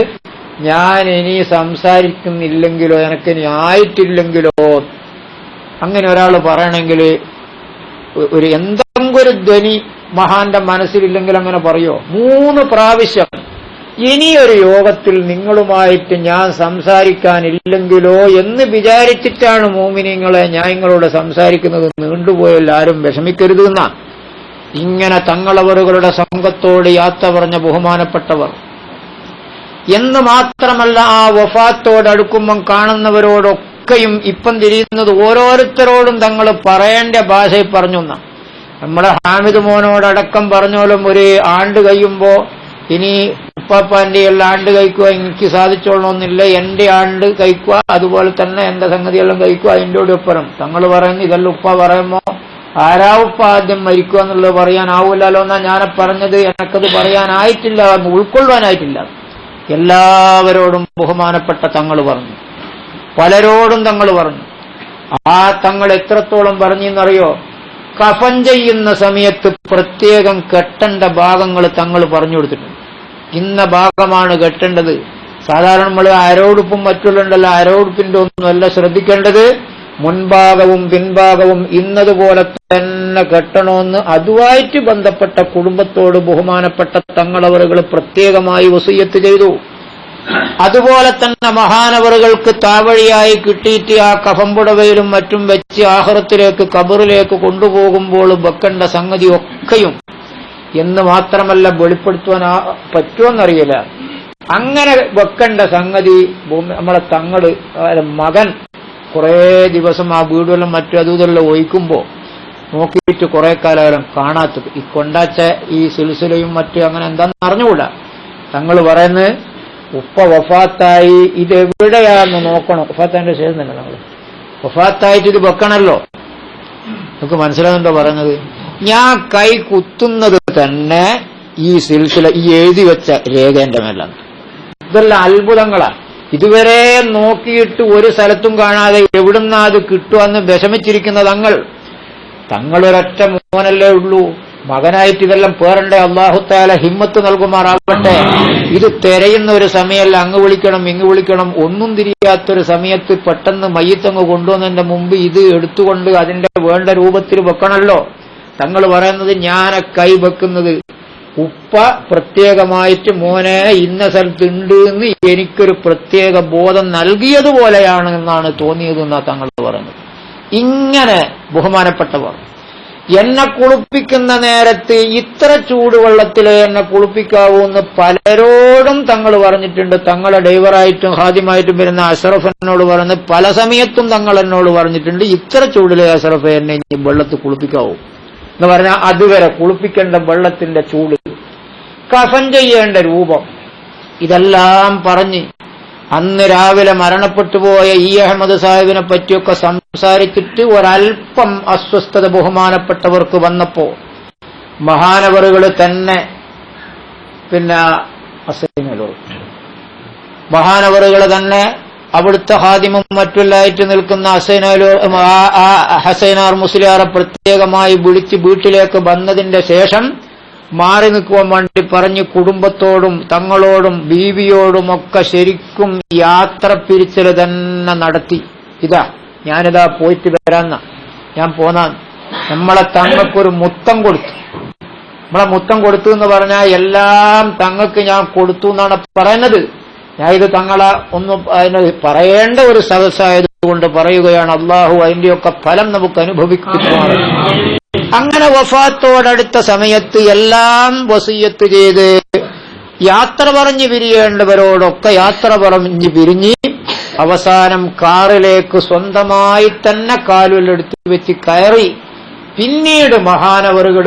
ഞാൻ ഇനി സംസാരിക്കുന്നില്ലെങ്കിലോ, എനിക്കിനി ആയിട്ടില്ലെങ്കിലോ, അങ്ങനെ ഒരാൾ പറയണമെങ്കിൽ എന്തെങ്കിലും ഒരു ധ്വനി മഹാന്റെ മനസ്സിലില്ലെങ്കിൽ അങ്ങനെ പറയോ? 3 പ്രാവശ്യം. ഇനിയൊരു യോഗത്തിൽ നിങ്ങളുമായിട്ട് ഞാൻ സംസാരിക്കാനില്ലെങ്കിലോ എന്ന് വിചാരിച്ചിട്ടാണ് മോമിനിങ്ങളെ ഞാൻ നിങ്ങളോട് സംസാരിക്കുന്നത്. നീണ്ടുപോയല്ല, ആരും വിഷമിക്കരുത് എന്നാ. ഇങ്ങനെ തങ്ങളവറുകളുടെ സംഘത്തോട് യാത്ര പറഞ്ഞ ബഹുമാനപ്പെട്ടവർ എന്ന് മാത്രമല്ല, ആ വഫാത്തോടടുക്കുമ്പം കാണുന്നവരോടൊക്കെയും ഇപ്പം തിരിയുന്നത് ഓരോരുത്തരോടും തങ്ങൾ പറയേണ്ട ഭാഷയിൽ പറഞ്ഞു എന്നാ. നമ്മുടെ ഹാമിദ് മോനോടടക്കം പറഞ്ഞോലും ഒരു ആണ്ട് കഴിയുമ്പോ ഇനി ഉപ്പാപ്പാന്റെ എല്ലാം ആണ്ട് കഴിക്കുക എനിക്ക് സാധിച്ചോളണമെന്നില്ല, എന്റെ ആണ്ട് കഴിക്കുക, അതുപോലെ തന്നെ എന്റെ സംഗതിയെല്ലാം കഴിക്കുക. അതിൻ്റെ കൂടെ ഒപ്പരം തങ്ങൾ പറയുന്നു, ഇതെല്ലാം ഉപ്പ പറയുമ്പോ ആരാ ഉപ്പ ആദ്യം മരിക്കുക എന്നുള്ളത് പറയാനാവൂലല്ലോ എന്നാ ഞാൻ പറഞ്ഞത്. എനിക്കത് പറയാനായിട്ടില്ല, ഉൾക്കൊള്ളുവാനായിട്ടില്ല. എല്ലാവരോടും ബഹുമാനപ്പെട്ട തങ്ങൾ പറഞ്ഞു, പലരോടും തങ്ങൾ പറഞ്ഞു. ആ തങ്ങൾ എത്രത്തോളം പറഞ്ഞെന്നറിയോ? കഫൻ ചെയ്യുന്ന സമയത്ത് പ്രത്യേകം കെട്ടേണ്ട ഭാഗങ്ങൾ തങ്ങൾ പറഞ്ഞു കൊടുത്തിട്ടുണ്ട്. ഇന്ന ഭാഗമാണ് കെട്ടേണ്ടത്. സാധാരണ നമ്മൾ അരോടുപ്പും മറ്റുള്ളണ്ടല്ലോ, അരോടുപ്പിന്റെ ഒന്നുമല്ല ശ്രദ്ധിക്കേണ്ടത്. മുൻഭാഗവും പിൻഭാഗവും ഇന്നതുപോലെ തന്നെ കെട്ടണമെന്ന് അതുമായിട്ട് ബന്ധപ്പെട്ട കുടുംബത്തോട് ബഹുമാനപ്പെട്ട തങ്ങളവറുകൾ പ്രത്യേകമായി വസിയ്യത്ത് ചെയ്തു. അതുപോലെ തന്നെ മഹാനവറുകൾക്ക് താവഴിയായി കിട്ടിയിട്ട് ആ കഫംപുടവയിലും മറ്റും വെച്ച് ആഖിറത്തിലേക്ക് ഖബറിലേക്ക് കൊണ്ടുപോകുമ്പോൾ വെക്കേണ്ട സംഗതി ഒക്കെയും എന്ന് മാത്രമല്ല വെളിപ്പെടുത്തുവാൻ പറ്റുമെന്നറിയില്ല. അങ്ങനെ വെക്കേണ്ട സംഗതി നമ്മളെ തങ്ങള് മകൻ കുറെ ദിവസം ആ വീടുകളും മറ്റു അതുതെല്ലാം ഒഴിക്കുമ്പോ നോക്കിയിട്ട് കുറെ കാലം കാണാത്തത് ഈ കൊണ്ടാച്ച ഈ സിൽസിലയും മറ്റു അങ്ങനെ എന്താന്ന് അറിഞ്ഞുകൂടാ. തങ്ങൾ പറയുന്നത് ഉപ്പ വഫാത്തായി ഇതെവിടെയാന്ന് നോക്കണം. വഫാത്താന്റെ ശേഷം തന്നെ നമ്മൾ വഫാത്തായിട്ട് ഇത് വെക്കണല്ലോ. നമുക്ക് മനസ്സിലാകുന്നുണ്ടോ പറയുന്നത്? ഞാൻ കൈ കുത്തുന്നത് തന്നെ ഈ സിൽസില ഈ എഴുതി വെച്ച രേഖന്റെ മേലാണ്. ഇതെല്ലാം അത്ഭുതങ്ങളാണ്. ഇതുവരെ നോക്കിയിട്ട് ഒരു സ്ഥലത്തും കാണാതെ എവിടുന്നാ അത് കിട്ടുമെന്ന് വിഷമിച്ചിരിക്കുന്ന തങ്ങളൊരൊറ്റ മോനല്ലേ ഉള്ളൂ. മകനായിട്ട് ഇതെല്ലാം പേരണ്ടേ. അല്ലാഹു തആല ഹിമ്മത്ത് നൽകുമാറാവട്ടെ. ഇത് തിരയുന്ന ഒരു സമയമല്ല. അങ്ങ് വിളിക്കണം ഇങ്ങ് വിളിക്കണം ഒന്നും തിരിയാത്തൊരു സമയത്ത് പെട്ടെന്ന് മയ്യത്തങ്ങ് കൊണ്ടുവന്നതിന്റെ മുമ്പ് ഇത് എടുത്തുകൊണ്ട് അതിന്റെ വേണ്ട രൂപത്തിൽ വെക്കണല്ലോ. തങ്ങൾ പറയുന്നത് ഞാൻ കൈ വെക്കുന്നത് ഉപ്പ പ്രത്യേകമായിട്ട് മോനെ ഇന്ന സ്ഥലത്തുണ്ട് എന്ന് എനിക്കൊരു പ്രത്യേക ബോധം നൽകിയതുപോലെയാണ് എന്നാണ് തോന്നിയത് എന്നാ തങ്ങൾ പറയുന്നത്. ഇങ്ങനെ ബഹുമാനപ്പെട്ടവർ എന്നെ കുളിപ്പിക്കുന്ന നേരത്ത് ഇത്ര ചൂടുവെള്ളത്തിലെ എന്നെ കുളിപ്പിക്കാവൂ എന്ന് പലരോടും തങ്ങൾ പറഞ്ഞിട്ടുണ്ട്. തങ്ങളെ ഡ്രൈവറായിട്ടും ഹാദ്യമായിട്ടും വരുന്ന അഷറഫ് എന്നോട് പറഞ്ഞ് പല സമയത്തും തങ്ങൾ എന്നോട് പറഞ്ഞിട്ടുണ്ട് ഇത്ര ചൂടിലെ അഷറഫ് എന്നെ ഇനി വെള്ളത്തിൽ കുളിപ്പിക്കാവൂ എന്ന് പറഞ്ഞാൽ അതുവരെ കുളിപ്പിക്കേണ്ട വെള്ളത്തിന്റെ ചൂട്, കഫൻ ചെയ്യേണ്ട രൂപം, ഇതെല്ലാം പറഞ്ഞ് അന്ന് രാവിലെ മരണപ്പെട്ടുപോയ ഇ അഹമ്മദ് സാഹിബിനെ പറ്റിയൊക്കെ സംസാരിച്ചിട്ട് ഒരൽപ്പം അസ്വസ്ഥത ബഹുമാനപ്പെട്ടവർക്ക് വന്നപ്പോ മഹാനവറുകൾ തന്നെ മഹാനവറുകൾ തന്നെ അവിടുത്തെ ഹാദിമും മറ്റുള്ളായിട്ട് നിൽക്കുന്ന ഹസൈനാർ മുസ്ലിയാറെ പ്രത്യേകമായി വിളിച്ച് വീട്ടിലേക്ക് വന്നതിന്റെ ശേഷം മാറി നിൽക്കുവാൻ വേണ്ടി പറഞ്ഞ് കുടുംബത്തോടും തങ്ങളോടും ബീവിയോടുമൊക്കെ ശരിക്കും യാത്ര പിരിച്ചല് തന്നെ നടത്തി. ഞാനിതാ പോയിട്ട് വരാന്ന, ഞാൻ പോന്നാൻ. നമ്മളെ തങ്ങൾക്കൊരു മുത്തം കൊടുത്തു. നമ്മളെ മുത്തം കൊടുത്തു എന്ന് പറഞ്ഞാൽ എല്ലാം തങ്ങൾക്ക് ഞാൻ കൊടുത്തു എന്നാണ് പറയുന്നത്. ഞാൻ ഇത് തങ്ങളെ ഒന്നും അതിന് പറയേണ്ട ഒരു സദസ്സായതുകൊണ്ട് പറയുകയാണ്. അള്ളാഹു അതിന്റെയൊക്കെ ഫലം നമുക്ക് അനുഭവിക്കുവാണ്. അങ്ങനെ വഫാത്തോടടുത്ത സമയത്ത് എല്ലാം വസിയ്യത്ത് ചെയ്ത് യാത്ര പറഞ്ഞ് പിരിയേണ്ടവരോടൊക്കെ യാത്ര പറഞ്ഞ് പിരിഞ്ഞ് അവസാനം കാറിലേക്ക് സ്വന്തമായി തന്നെ കാലുകളെടുത്ത് വെച്ച് കയറി. പിന്നീട് മഹാനവറുകൾ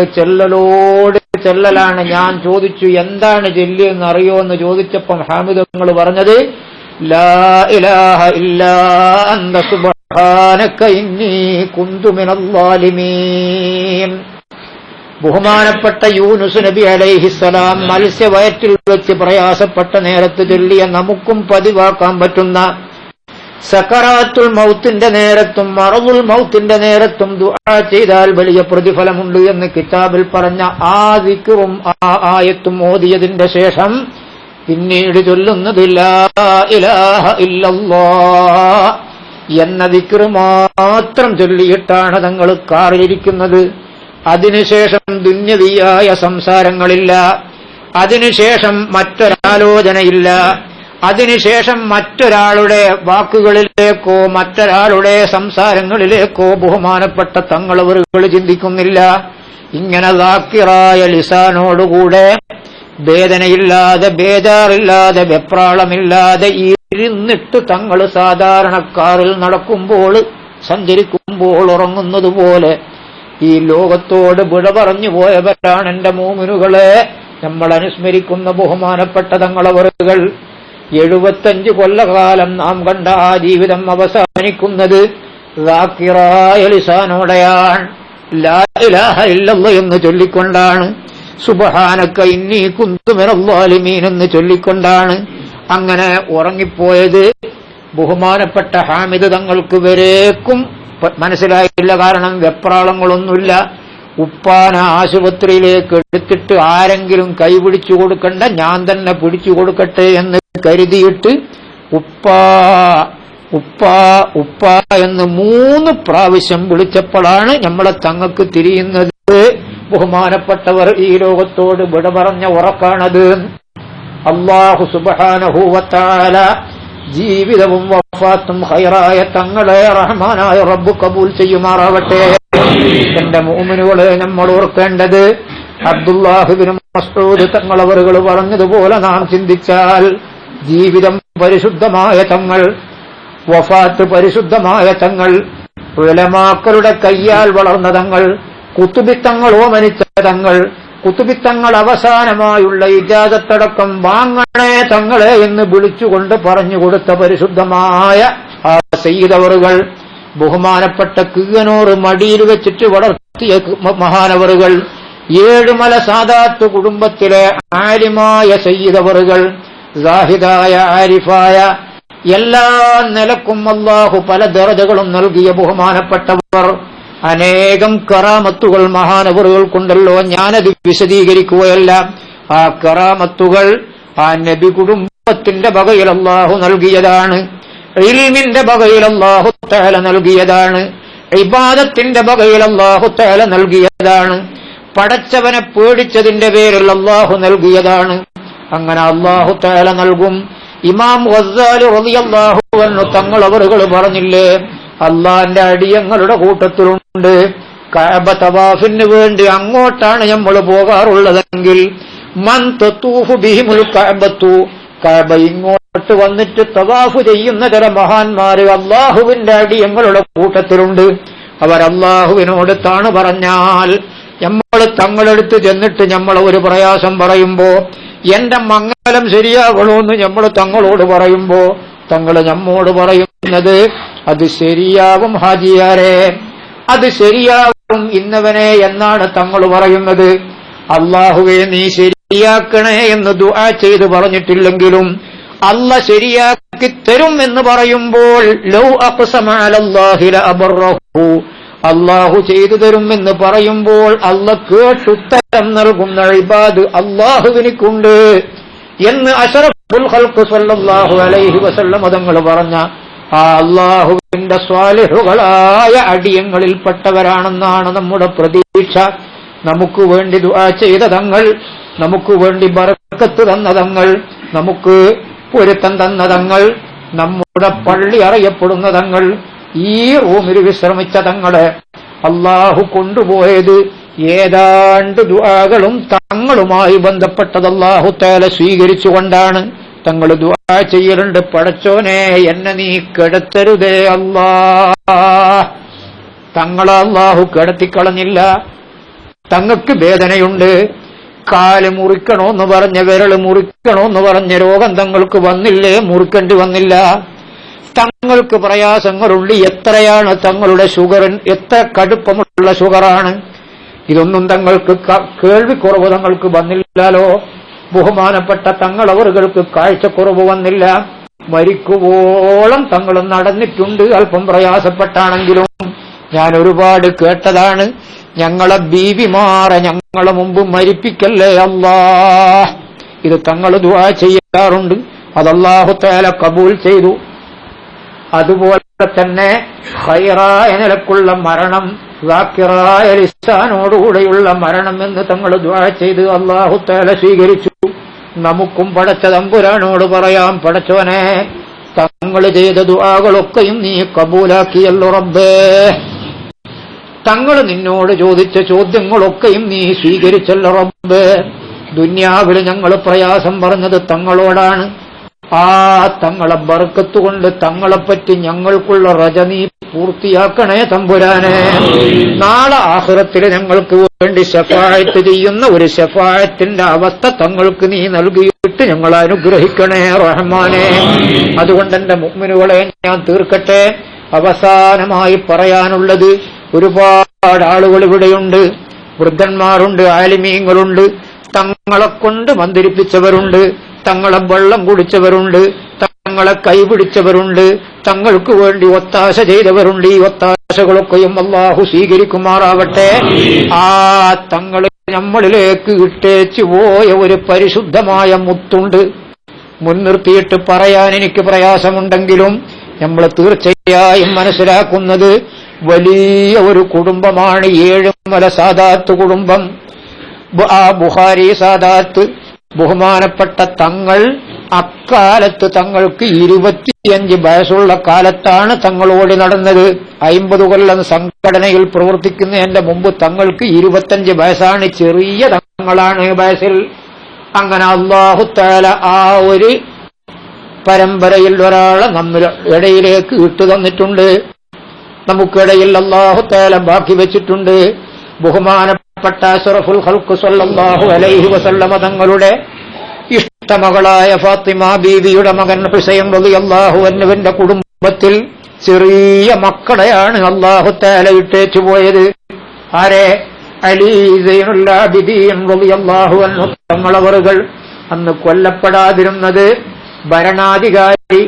ചെല്ലലാണ്. ഞാൻ ചോദിച്ചു എന്താണ് ചെല്ലിയെന്ന് അറിയോ എന്ന് ചോദിച്ചപ്പം ഹാമിദങ്ങൾ പറഞ്ഞത് ലാ ഇലാഹ ഇല്ലാ അന്ത സുബ്ഹാനക ഇന്നി കുന്തു മിനൽ ളാലിമീൻ. ബഹുമാനപ്പെട്ട യൂനുസ് നബി അലൈഹിസ്സലാം മത്സ്യവയറ്റിൽ വെച്ച് പ്രയാസപ്പെട്ട നേരത്ത് ചൊല്ലിയ നമുക്കും പതിവാക്കാൻ പറ്റുന്ന സക്കറാത്തുൽ മൗത്തിന്റെ നേരത്തും മറവുൽ മൗത്തിന്റെ നേരത്തും ദുആ ചെയ്താൽ വലിയ പ്രതിഫലമുണ്ട് എന്ന് കിതാബിൽ പറഞ്ഞ ആ ദിക്റും ആ ആയത്തും ഓതിയതിന്റെ ശേഷം പിന്നീട് ചൊല്ലുന്നത് ലാ ഇലാഹ ഇല്ലല്ലാഹ് എന്ന ദിക്ർ മാത്രം ചൊല്ലിയിട്ടാണ് തങ്ങൾ കാറിലിരിക്കുന്നത്. അതിനുശേഷം ദുന്യവിയായ സംസാരങ്ങളില്ല, അതിനുശേഷം മറ്റൊരാലോചനയില്ല, അതിനുശേഷം മറ്റൊരാളുടെ വാക്കുകളിലേക്കോ മറ്റൊരാളുടെ സംസാരങ്ങളിലേക്കോ ബഹുമാനപ്പെട്ട തങ്ങളവറുകൾ ചിന്തിക്കുന്നില്ല. ഇങ്ങനെ ദാക്കിറായ ലിസാനോടുകൂടെ വേദനയില്ലാതെ ബേജാറില്ലാതെ വെപ്രാളമില്ലാതെ ഇരുന്നിട്ട് തങ്ങൾ സാധാരണക്കാരിൽ നടക്കുമ്പോൾ സഞ്ചരിക്കുമ്പോൾ ഉറങ്ങുന്നതുപോലെ ഈ ലോകത്തോട് വിട പറഞ്ഞു പോയവരാണ് എന്റെ മോമിനുകളെ നമ്മൾ അനുസ്മരിക്കുന്ന ബഹുമാനപ്പെട്ട തങ്ങളവറുകൾ. 75 കൊല്ലകാലം നാം കണ്ട ആ ജീവിതം അവസാനിക്കുന്നത് ദാക്കിറായ ലിസാനോടെയാണ്, ലാ ഇലാഹ ഇല്ലല്ലാഹ് എന്ന് ചൊല്ലിക്കൊണ്ടാണ്, സുബ്ഹാനക ഇന്നി കുന്തു മിനൽ ളാലിമീൻ എന്ന് ചൊല്ലിക്കൊണ്ടാണ്. അങ്ങനെ ഉറങ്ങിപ്പോയത് ബഹുമാനപ്പെട്ട ഹാമിദ് തങ്ങൾക്ക് വരേക്കും മനസ്സിലായില്ല. കാരണം വെപ്രാളങ്ങളൊന്നുമില്ല. ഉപ്പാന ആശുപത്രിയിലേക്ക് എടുത്തിട്ട് ആരെങ്കിലും കൈപിടിച്ചു കൊടുക്കണ്ട, ഞാൻ തന്നെ പിടിച്ചു കൊടുക്കട്ടെ എന്ന് കരുതിയിട്ട് ഉപ്പാ ഉപ്പാ ഉപ്പാ എന്ന് 3 പ്രാവശ്യം വിളിച്ചപ്പോഴാണ് നമ്മളെ തങ്ങൾക്ക് തിരിയുന്നത്. ബഹുമാനപ്പെട്ടവർ ഈ ലോകത്തോട് വിട പറഞ്ഞ ഉറക്കാണത്. അല്ലാഹു സുബ്ഹാനഹു വ തആല ജീവിതവും വഫാത്തും ഖൈറായ തങ്ങളെ റഹ്മാനായ റബ്ബ് കബൂൽ ചെയ്യുമാറാവട്ടെ. എന്റെ മുഅ്മിനുകളെ നമ്മൾ ഓർക്കേണ്ടത് അബ്ദുല്ലാഹിബ്നു മസ്ഊദ് തങ്ങളവറുകൾ പറഞ്ഞതുപോലെ നാം ചിന്തിച്ചാൽ ജീവിതം പരിശുദ്ധമായ തങ്ങൾ, വഫാത്ത് പരിശുദ്ധമായ തങ്ങൾ, ഉലമാക്കളുടെ കയ്യാൽ വളർന്ന തങ്ങൾ, കുത്തുബിത്തങ്ങൾ ഓമനിച്ച തങ്ങൾ, കുത്തുബിത്തങ്ങൾ അവസാനമായുള്ള ഇജാസത്തടക്കം വാങ്ങണേ തങ്ങളെ എന്ന് വിളിച്ചുകൊണ്ട് പറഞ്ഞുകൊടുത്ത പരിശുദ്ധമായ ആ സയ്യിദവറുകൾ, ബഹുമാനപ്പെട്ട കീഴനൂർ മടിയിൽ വെച്ചിട്ട് വളർത്തിയ മഹാനവറുകൾ, ഏഴുമല സാദാത്ത് കുടുംബത്തിലെ ആലിമായ സയ്യിദവറുകൾ, സാഹിദായ ആരിഫായ എല്ലാ നിലക്കും അല്ലാഹു പല ദറജകളും നൽകിയ ബഹുമാനപ്പെട്ടവർ, അനേകം കറാമത്തുകൾ മഹാനവറുകൾക്കുണ്ടല്ലോ. ഞാനത് വിശദീകരിക്കുകയല്ല. ആ കറാമത്തുകൾ ആ നബി കുടുംബത്തിന്റെ വകയിൽ അല്ലാഹു നൽകിയതാണ്, ഇൽമിന്റെ വകയിൽ അല്ലാഹു തആല നൽകിയതാണ്, ഇബാദത്തിന്റെ വകയിൽ അല്ലാഹു തആല നൽകിയതാണ്, പടച്ചവനെ പേടിച്ചതിന്റെ പേരിൽ അല്ലാഹു നൽകിയതാണ്. അങ്ങനെ അല്ലാഹു തആല നൽകും. ഇമാം ഗസ്സാലി റളിയല്ലാഹു അൻഹു തങ്ങളവറുകൾ പറഞ്ഞില്ലേ, അള്ളാന്റെ അടിയങ്ങളുടെ കൂട്ടത്തിലുണ്ട്. കഅബ തവാഫിന് വേണ്ടി അങ്ങോട്ടാണ് നമ്മൾ പോകാറുള്ളതെങ്കിൽ മൻ തതൂഫു ബിഹിമുൽ കഅബത്തു, കഅബ ഇങ്ങോട്ട് വന്നിട്ട് തവാഫ് ചെയ്യുന്ന ചില മഹാന്മാര് അള്ളാഹുവിന്റെ അടിയങ്ങളുടെ കൂട്ടത്തിലുണ്ട്. അവർ അള്ളാഹുവിനോട് താണ് പറഞ്ഞാൽ നമ്മൾ തങ്ങളെടുത്ത് ചെന്നിട്ട് നമ്മളെ ഒരു പ്രയാസം പറയുമ്പോ, എന്റെ മംഗലം ശരിയാകണമെന്ന് നമ്മൾ തങ്ങളോട് പറയുമ്പോ തങ്ങൾ നമ്മോട് പറയുന്നത്, അത് ശരിയാകും ഹാജിയാരെ, അത് ശരിയാകും ഇന്നവനെ എന്നാണ് തങ്ങൾ പറയുന്നത്. അള്ളാഹുവെ നീ ശരിയാക്കണേ എന്ന് ദുആ ചെയ്ത് പറഞ്ഞിട്ടില്ലെങ്കിലും അല്ല ശരിയാക്കി തരും എന്ന് പറയുമ്പോൾ ലൗ അഖ്സമ അലല്ലാഹി ലഅബറഹു, അള്ളാഹു ചെയ്തു തരും എന്ന് പറയുമ്പോൾ അല്ല കേട്ടുത്തരം നൽകുന്ന ഇബാദ് അള്ളാഹുവിനിക്കുണ്ട് എന്ന് അശറഫുൽ ഖൽഖ് സല്ലല്ലാഹു അലൈഹി വസല്ലം തങ്ങൾ പറഞ്ഞ ആ അള്ളാഹുവിന്റെ സ്വാലിഹുകളായ അടിയങ്ങളിൽപ്പെട്ടവരാണെന്നാണ് നമ്മുടെ പ്രതീക്ഷ. നമുക്ക് വേണ്ടി ദുആ ചെയ്ത തങ്ങൾ, നമുക്ക് വേണ്ടി ബറക്കത്ത് തന്ന തങ്ങൾ, നമുക്ക് പൊരുത്തം തന്ന തങ്ങൾ, നമ്മുടെ പള്ളി അറിയപ്പെടുന്ന തങ്ങൾ, ഈ റൂമിൽ വിശ്രമിച്ച തങ്ങളെ അള്ളാഹു കൊണ്ടുപോയത് ഏതാണ്ട് ദുആകളും തങ്ങളുമായി ബന്ധപ്പെട്ടത് അല്ലാഹു തആല സ്വീകരിച്ചുകൊണ്ടാണ്. തങ്ങൾ ദുആ ചെയ്യലുണ്ട്, പടച്ചോനെ എന്നെ നീ കിടത്തരുതേ അല്ലാ. തങ്ങളെ അല്ലാഹു കിടത്തിക്കളഞ്ഞില്ല. തങ്ങൾക്ക് വേദനയുണ്ട്, കാല് മുറിക്കണോന്ന് പറഞ്ഞ, വിരല് മുറിക്കണോന്ന് പറഞ്ഞ രോഗം തങ്ങൾക്ക് വന്നില്ലേ, മുറിക്കേണ്ടി വന്നില്ല. തങ്ങൾക്ക് പ്രയാസങ്ങളുണ്ട്. എത്രയാണ് തങ്ങളുടെ ഷുഗർ, എത്ര കടുപ്പമുള്ള ഷുഗറാണ്. ഇതൊന്നും തങ്ങൾക്ക് കേൾവിക്കുറവ് തങ്ങൾക്ക് വന്നില്ലല്ലോ. ബഹുമാനപ്പെട്ട തങ്ങളവറുകൾക്ക് കാഴ്ചക്കുറവ് വന്നില്ല. മരിക്കുവോളം തങ്ങൾ നടന്നിട്ടുണ്ട്, അല്പം പ്രയാസപ്പെട്ടാണെങ്കിലും. ഞാൻ ഒരുപാട് കേട്ടതാണ്, ഞങ്ങളെ ബീവിമാരെ ഞങ്ങളെ മുമ്പ് മരിപ്പിക്കല്ലേ അല്ലാ. ഇത് തങ്ങൾ ദുആ ചെയ്യാറുണ്ട്, അത് അല്ലാഹു തആല കബൂൽ ചെയ്തു. അതുപോലെ തന്നെ ഖൈറായ നിലക്കുള്ള മരണം, സാക്കിറായ ലിസാനോടുകൂടെയുള്ള മരണം എന്ന് തങ്ങൾ ദുആ ചെയ്ത് അല്ലാഹു തആല സ്വീകരിച്ചു. നമുക്കും പടച്ച തമ്പുരാനോട് പറയാം, പടച്ചവനെ തങ്ങൾ ചെയ്ത ദുആകളൊക്കെയും നീ കബൂലാക്കിയല്ലോ റബ്ബേ. തങ്ങൾ നിന്നോട് ചോദിച്ച ചോദ്യങ്ങളൊക്കെയും നീ സ്വീകരിച്ചല്ലോ റബ്ബേ. ദുനിയാവിൽ ഞങ്ങൾ പ്രയാസം പറഞ്ഞത് തങ്ങളോടാണ്. ആ തങ്ങളെ ബർക്കത്ത് കൊണ്ട് തങ്ങളെപ്പറ്റി ഞങ്ങൾക്കുള്ള റജ നീ പൂർത്തിയാക്കണേ തമ്പുരാനെ. നാളെ ആഖിറത്തിൽ ഞങ്ങൾക്ക് വേണ്ടി ശഫാഅത്ത് ചെയ്യുന്ന ഒരു ശഫാഅത്തിന്റെ അവസ്ഥ തങ്ങൾക്ക് നീ നൽകിയിട്ട് ഞങ്ങളെ അനുഗ്രഹിക്കണേ റഹ്മാനെ. അതുകൊണ്ട് എന്റെ മുഅ്മിനുകളെ ഞാൻ തീർക്കട്ടെ. അവസാനമായി പറയാനുള്ളത്, ഒരുപാട് ആളുകൾ ഇവിടെയുണ്ട്, വൃദ്ധന്മാരുണ്ട്, ആലിമീങ്ങളുണ്ട്, തങ്ങളെ കൊണ്ട് മന്ദിരിപ്പിച്ചവരുണ്ട്, തങ്ങളെ വെള്ളം കുടിച്ചവരുണ്ട്, തങ്ങളെ കൈപിടിച്ചവരുണ്ട്, തങ്ങൾക്ക് വേണ്ടി ഒത്താശ ചെയ്തവരുണ്ട്. ഈ ഒത്താശകളൊക്കെയും അല്ലാഹു സ്വീകരിക്കുമാറാവട്ടെ. ആ തങ്ങൾ നമ്മളിലേക്ക് ഇട്ടേച്ചു പോയ ഒരു പരിശുദ്ധമായ മുത്തുണ്ട്. മുൻനിർത്തിയിട്ട് പറയാൻ എനിക്ക് പ്രയാസമുണ്ടെങ്കിലും നമ്മൾ തീർച്ചയായും മനസ്സിലാക്കുന്നത് വലിയ ഒരു കുടുംബമാണ് ഏഴുമല സാദാത്ത് കുടുംബം. ആ ബുഖാരി സാദാത്ത് ബഹുമാനപ്പെട്ട തങ്ങൾ അക്കാലത്ത് തങ്ങൾക്ക് 25 വയസ്സുള്ള കാലത്താണ് തങ്ങളോട് നടന്നത്. 50 കൊല്ലം സംഘടനയിൽ പ്രവർത്തിക്കുന്ന എന്റെ മുമ്പ് തങ്ങൾക്ക് 25 വയസ്സാണ്. ചെറിയ തങ്ങളാണ് വയസ്സിൽ. അങ്ങനെ അല്ലാഹു തആല ആ ഒരു പരമ്പരയിൽ ഒരാളെ നമ്മുടെ ഇടയിലേക്ക് ഇട്ടു തന്നിട്ടുണ്ട്. നമുക്കിടയിൽ അല്ലാഹു തആല ബാക്കി വെച്ചിട്ടുണ്ട്. ബഹുമാനപ്പെട്ട അഷ്റഫുൽ ഖൽഖ് സ്വല്ലല്ലാഹു അലൈഹി വസല്ലമ തങ്ങളുടെ ഇഷ്ടമകളായ ഫാത്തിമ ബീവിയുടെ മകൻ ഹുസൈൻ റളിയല്ലാഹു അൻഹുവിന്റെ കുടുംബത്തിൽ ചെറിയ മക്കളെയാണ് അല്ലാഹു തആല ഇട്ടേച്ചു പോയത്. ആരെ? അലി സൈനുൽ ആബിദീൻ റളിയല്ലാഹു അൻഹു തങ്ങളവറുകൾ. അന്ന് കൊല്ലപ്പെടാതിരുന്നത് ഭരണാധികാരി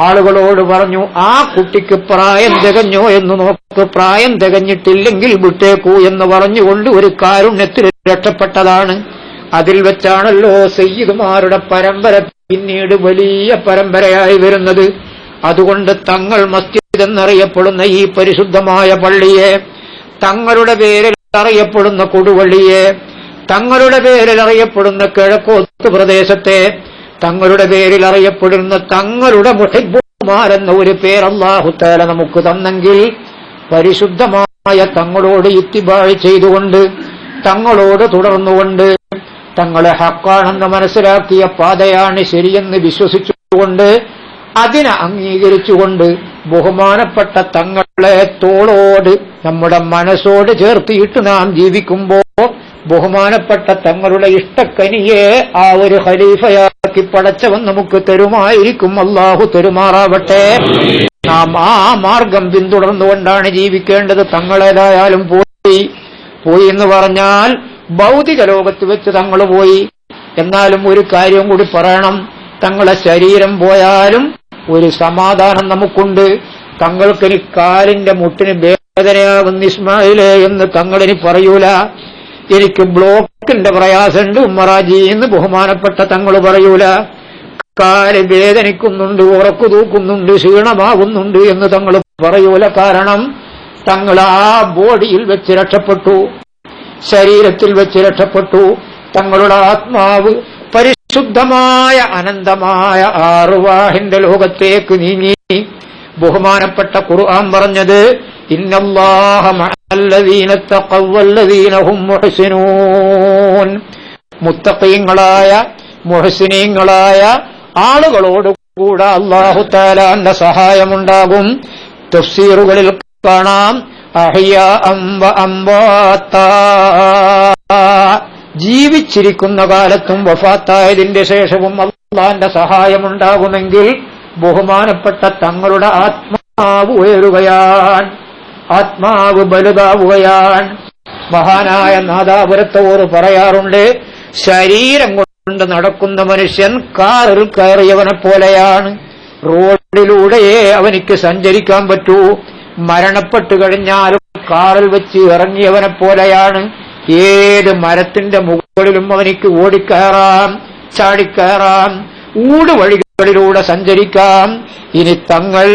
ആളുകളോട് പറഞ്ഞു, ആ കുട്ടിക്ക് പ്രായം തികഞ്ഞോ എന്ന് നോക്ക്, പ്രായം തികഞ്ഞിട്ടില്ലെങ്കിൽ വിട്ടേക്കൂ എന്ന് പറഞ്ഞുകൊണ്ട് ഒരു കാരുണ്യത്തിൽ രക്ഷപ്പെട്ടതാണ്. അതിൽ വെച്ചാണല്ലോ സയ്യിദുമാരുടെ പരമ്പര പിന്നീട് വലിയ പരമ്പരയായി വരുന്നത്. അതുകൊണ്ട് തങ്ങൾ മസ്ജിദ് എന്നറിയപ്പെടുന്ന ഈ പരിശുദ്ധമായ പള്ളിയെ, തങ്ങളുടെ പേരിൽ അറിയപ്പെടുന്ന കൊടുവള്ളിയെ, തങ്ങളുടെ പേരിൽ അറിയപ്പെടുന്ന കിഴക്കോത്ത് പ്രദേശത്തെ, തങ്ങളുടെ പേരിൽ അറിയപ്പെടുന്ന തങ്ങളുടെ മുഹിബ്ബുമാരെന്ന ഒരു പേര് അല്ലാഹു തആല നമുക്ക് തന്നെങ്കിൽ, പരിശുദ്ധമായ തങ്ങളോട് ഇത്തിബാഅ് ചെയ്തുകൊണ്ട്, തങ്ങളോട് തുടർന്നുകൊണ്ട്, തങ്ങളെ ഹക്കാണെന്ന് മനസ്സിലാക്കിയ പാതയാണ് ശരിയെന്ന് വിശ്വസിച്ചുകൊണ്ട്, അതിനെ അംഗീകരിച്ചുകൊണ്ട്, ബഹുമാനപ്പെട്ട തങ്ങളെ തോളോട് നമ്മുടെ മനസ്സോട് ചേർത്തിയിട്ട് നാം ജീവിക്കുമ്പോ ബഹുമാനപ്പെട്ട തങ്ങളുടെ ഇഷ്ടക്കനിയെ ആ ഒരു ഖലീഫയാക്കി പടച്ചവൻ നമുക്ക് തരുമായിരിക്കും. അല്ലാഹു തരുമാറാവട്ടെ. നാം ആ മാർഗം പിന്തുടർന്നുകൊണ്ടാണ് ജീവിക്കേണ്ടത്. തങ്ങളേതായാലും പോയി എന്ന് പറഞ്ഞാൽ ഭൗതിക ലോകത്ത് വെച്ച് തങ്ങൾ പോയി. എന്നാലും ഒരു കാര്യം കൂടി പറയണം, തങ്ങളെ ശരീരം പോയാലും ഒരു സമാധാനം നമുക്കുണ്ട്. തങ്ങൾക്കിനി കാലിന്റെ മുട്ടിന് വേദനയാകുന്ന ഇസ്മായിലേ എന്ന് തങ്ങളിനി പറയൂല. എനിക്ക് ബ്ലോക്കിന്റെ പ്രയാസമുണ്ട് ഉമ്മറാജി എന്ന് ബഹുമാനപ്പെട്ട തങ്ങൾ പറയൂല. കാല് വേദനിക്കുന്നുണ്ട്, ഉറക്കു തൂക്കുന്നുണ്ട്, ക്ഷീണമാകുന്നുണ്ട് എന്ന് തങ്ങൾ പറയൂല. കാരണം തങ്ങൾ ആ ബോഡിയിൽ വെച്ച് രക്ഷപ്പെട്ടു, ശരീരത്തിൽ വെച്ച് രക്ഷപ്പെട്ടു. തങ്ങളുടെ ആത്മാവ് പരിശുദ്ധമായ അനന്തമായ അർവാഹിന്റെ ലോകത്തേക്ക് നീങ്ങി. ബഹുമാനപ്പെട്ട ഖുർആൻ പറഞ്ഞത്, ഇന്നല്ലാഹ മഅല്ലദീന തഖവ്വ വല്ലദീന ഹും മുഹ്സിനൂൻ. മുത്തഖീങ്ങളായ മുഹ്സിനീങ്ങളായ ആളുകളോട് കൂടെ അല്ലാഹു തആലയുടെ സഹായമുണ്ടാകും. തഫ്സീറുകളിൽ കാണാം, അഹ്യാഅൻ വ അംവാതാ, ജീവിച്ചിരിക്കുന്ന കാലത്തും വഫാത്തായതിന്റെ ശേഷവും അല്ലാഹുവിന്റെ സഹായമുണ്ടാകുമെങ്കിൽ ബഹുമാനപ്പെട്ട തങ്ങളുടെ ആത്മാവ് ഉയരുകയാണ്, ആത്മാവ് വലുതാവുകയാണ്. മഹാനായ നാദാപുരത്തോർ പറയാറുണ്ട്, ശരീരം കൊണ്ട് നടക്കുന്ന മനുഷ്യൻ കാറിൽ കയറിയവനെ പോലെയാണ്. റോഡിലൂടെയേ അവനിക്ക് സഞ്ചരിക്കാൻ പറ്റൂ. മരണപ്പെട്ടു കഴിഞ്ഞാലും കാറിൽ വെച്ച് ഇറങ്ങിയവനെ പോലെയാണ്. ഏത് മരത്തിന്റെ മുകളിലും അവനിക്ക് ഓടിക്കയറാം, ചാടിക്കയറാം, ഊടുവഴികളിലൂടെ സഞ്ചരിക്കാം. ഇനി തങ്ങൾ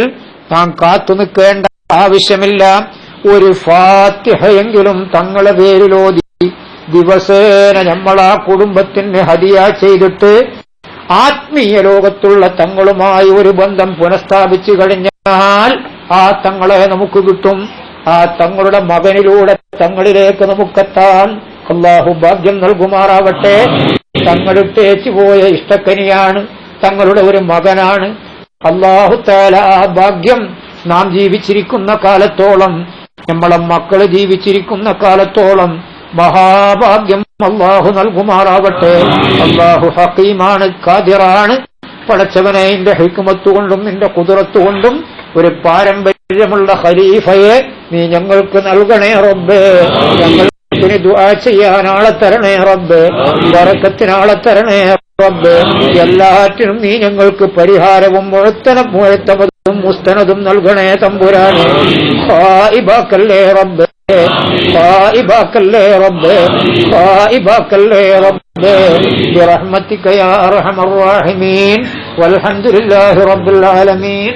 താൻ കാത്തു നിൽക്കേണ്ട ആവശ്യമില്ല. ഒരു ഫാത്തിഹയെങ്കിലും തങ്ങളെ പേരിലോതി ദിവസേന നമ്മളാ കുടുംബത്തിന് ഹദിയ ചെയ്തിട്ട് ആത്മീയ ലോകത്തുള്ള തങ്ങളുമായി ഒരു ബന്ധം പുനഃസ്ഥാപിച്ചു കഴിഞ്ഞാൽ ആ തങ്ങളെ നമുക്ക് കിട്ടും. ആ തങ്ങളുടെ മകനിലൂടെ തങ്ങളിലേക്ക് നമുക്കെത്താൻ അല്ലാഹു ഭാഗ്യം നൽകുമാറാവട്ടെ. തങ്ങളിട്ടേച്ചു പോയ ഇഷ്ടക്കനിയാണ്, തങ്ങളുടെ ഒരു മകനാണ്. അല്ലാഹു തആല ആ ഭാഗ്യം നാം ജീവിച്ചിരിക്കുന്ന കാലത്തോളം, നമ്മളെ മക്കള് ജീവിച്ചിരിക്കുന്ന കാലത്തോളം മഹാഭാഗ്യം അല്ലാഹു നൽകുമാറാവട്ടെ. അല്ലാഹു ഹക്കീമാണ്, ഖാദിറാണ്. പടച്ചവനെ നിന്റെ ഹിക്മത്ത് കൊണ്ടും നിന്റെ ഖുദ്റത്ത് കൊണ്ടും ഒരു പാരമ്പര്യമുള്ള ഖലീഫയെ നീ ഞങ്ങൾക്ക് നൽകണേ റബ്ബേ. ഞങ്ങൾക്ക് ദുആ ചെയ്യാൻ ആളെ തരണേ റബ്ബേ, ബറക്കത്തിനാളെ തരണേ റബ്ബേ. എല്ലാറ്റിനും നീ ഞങ്ങൾക്ക് പരിഹാരവും മുഴത്തമതും മുസ്തനദും നൽകണേ തമ്പുരാനെ. ഖായിബാക്കല്ലേ റബ്ബേ, ഖായിബാക്കല്ലേ റബ്ബേ, ഖായിബാക്കല്ലേ റബ്ബേ. ബിറഹ്മതിക യാ അർഹമർ റഹീമീൻ. വൽഹംദുലില്ലാഹി റബ്ബിൽ ആലമീൻ.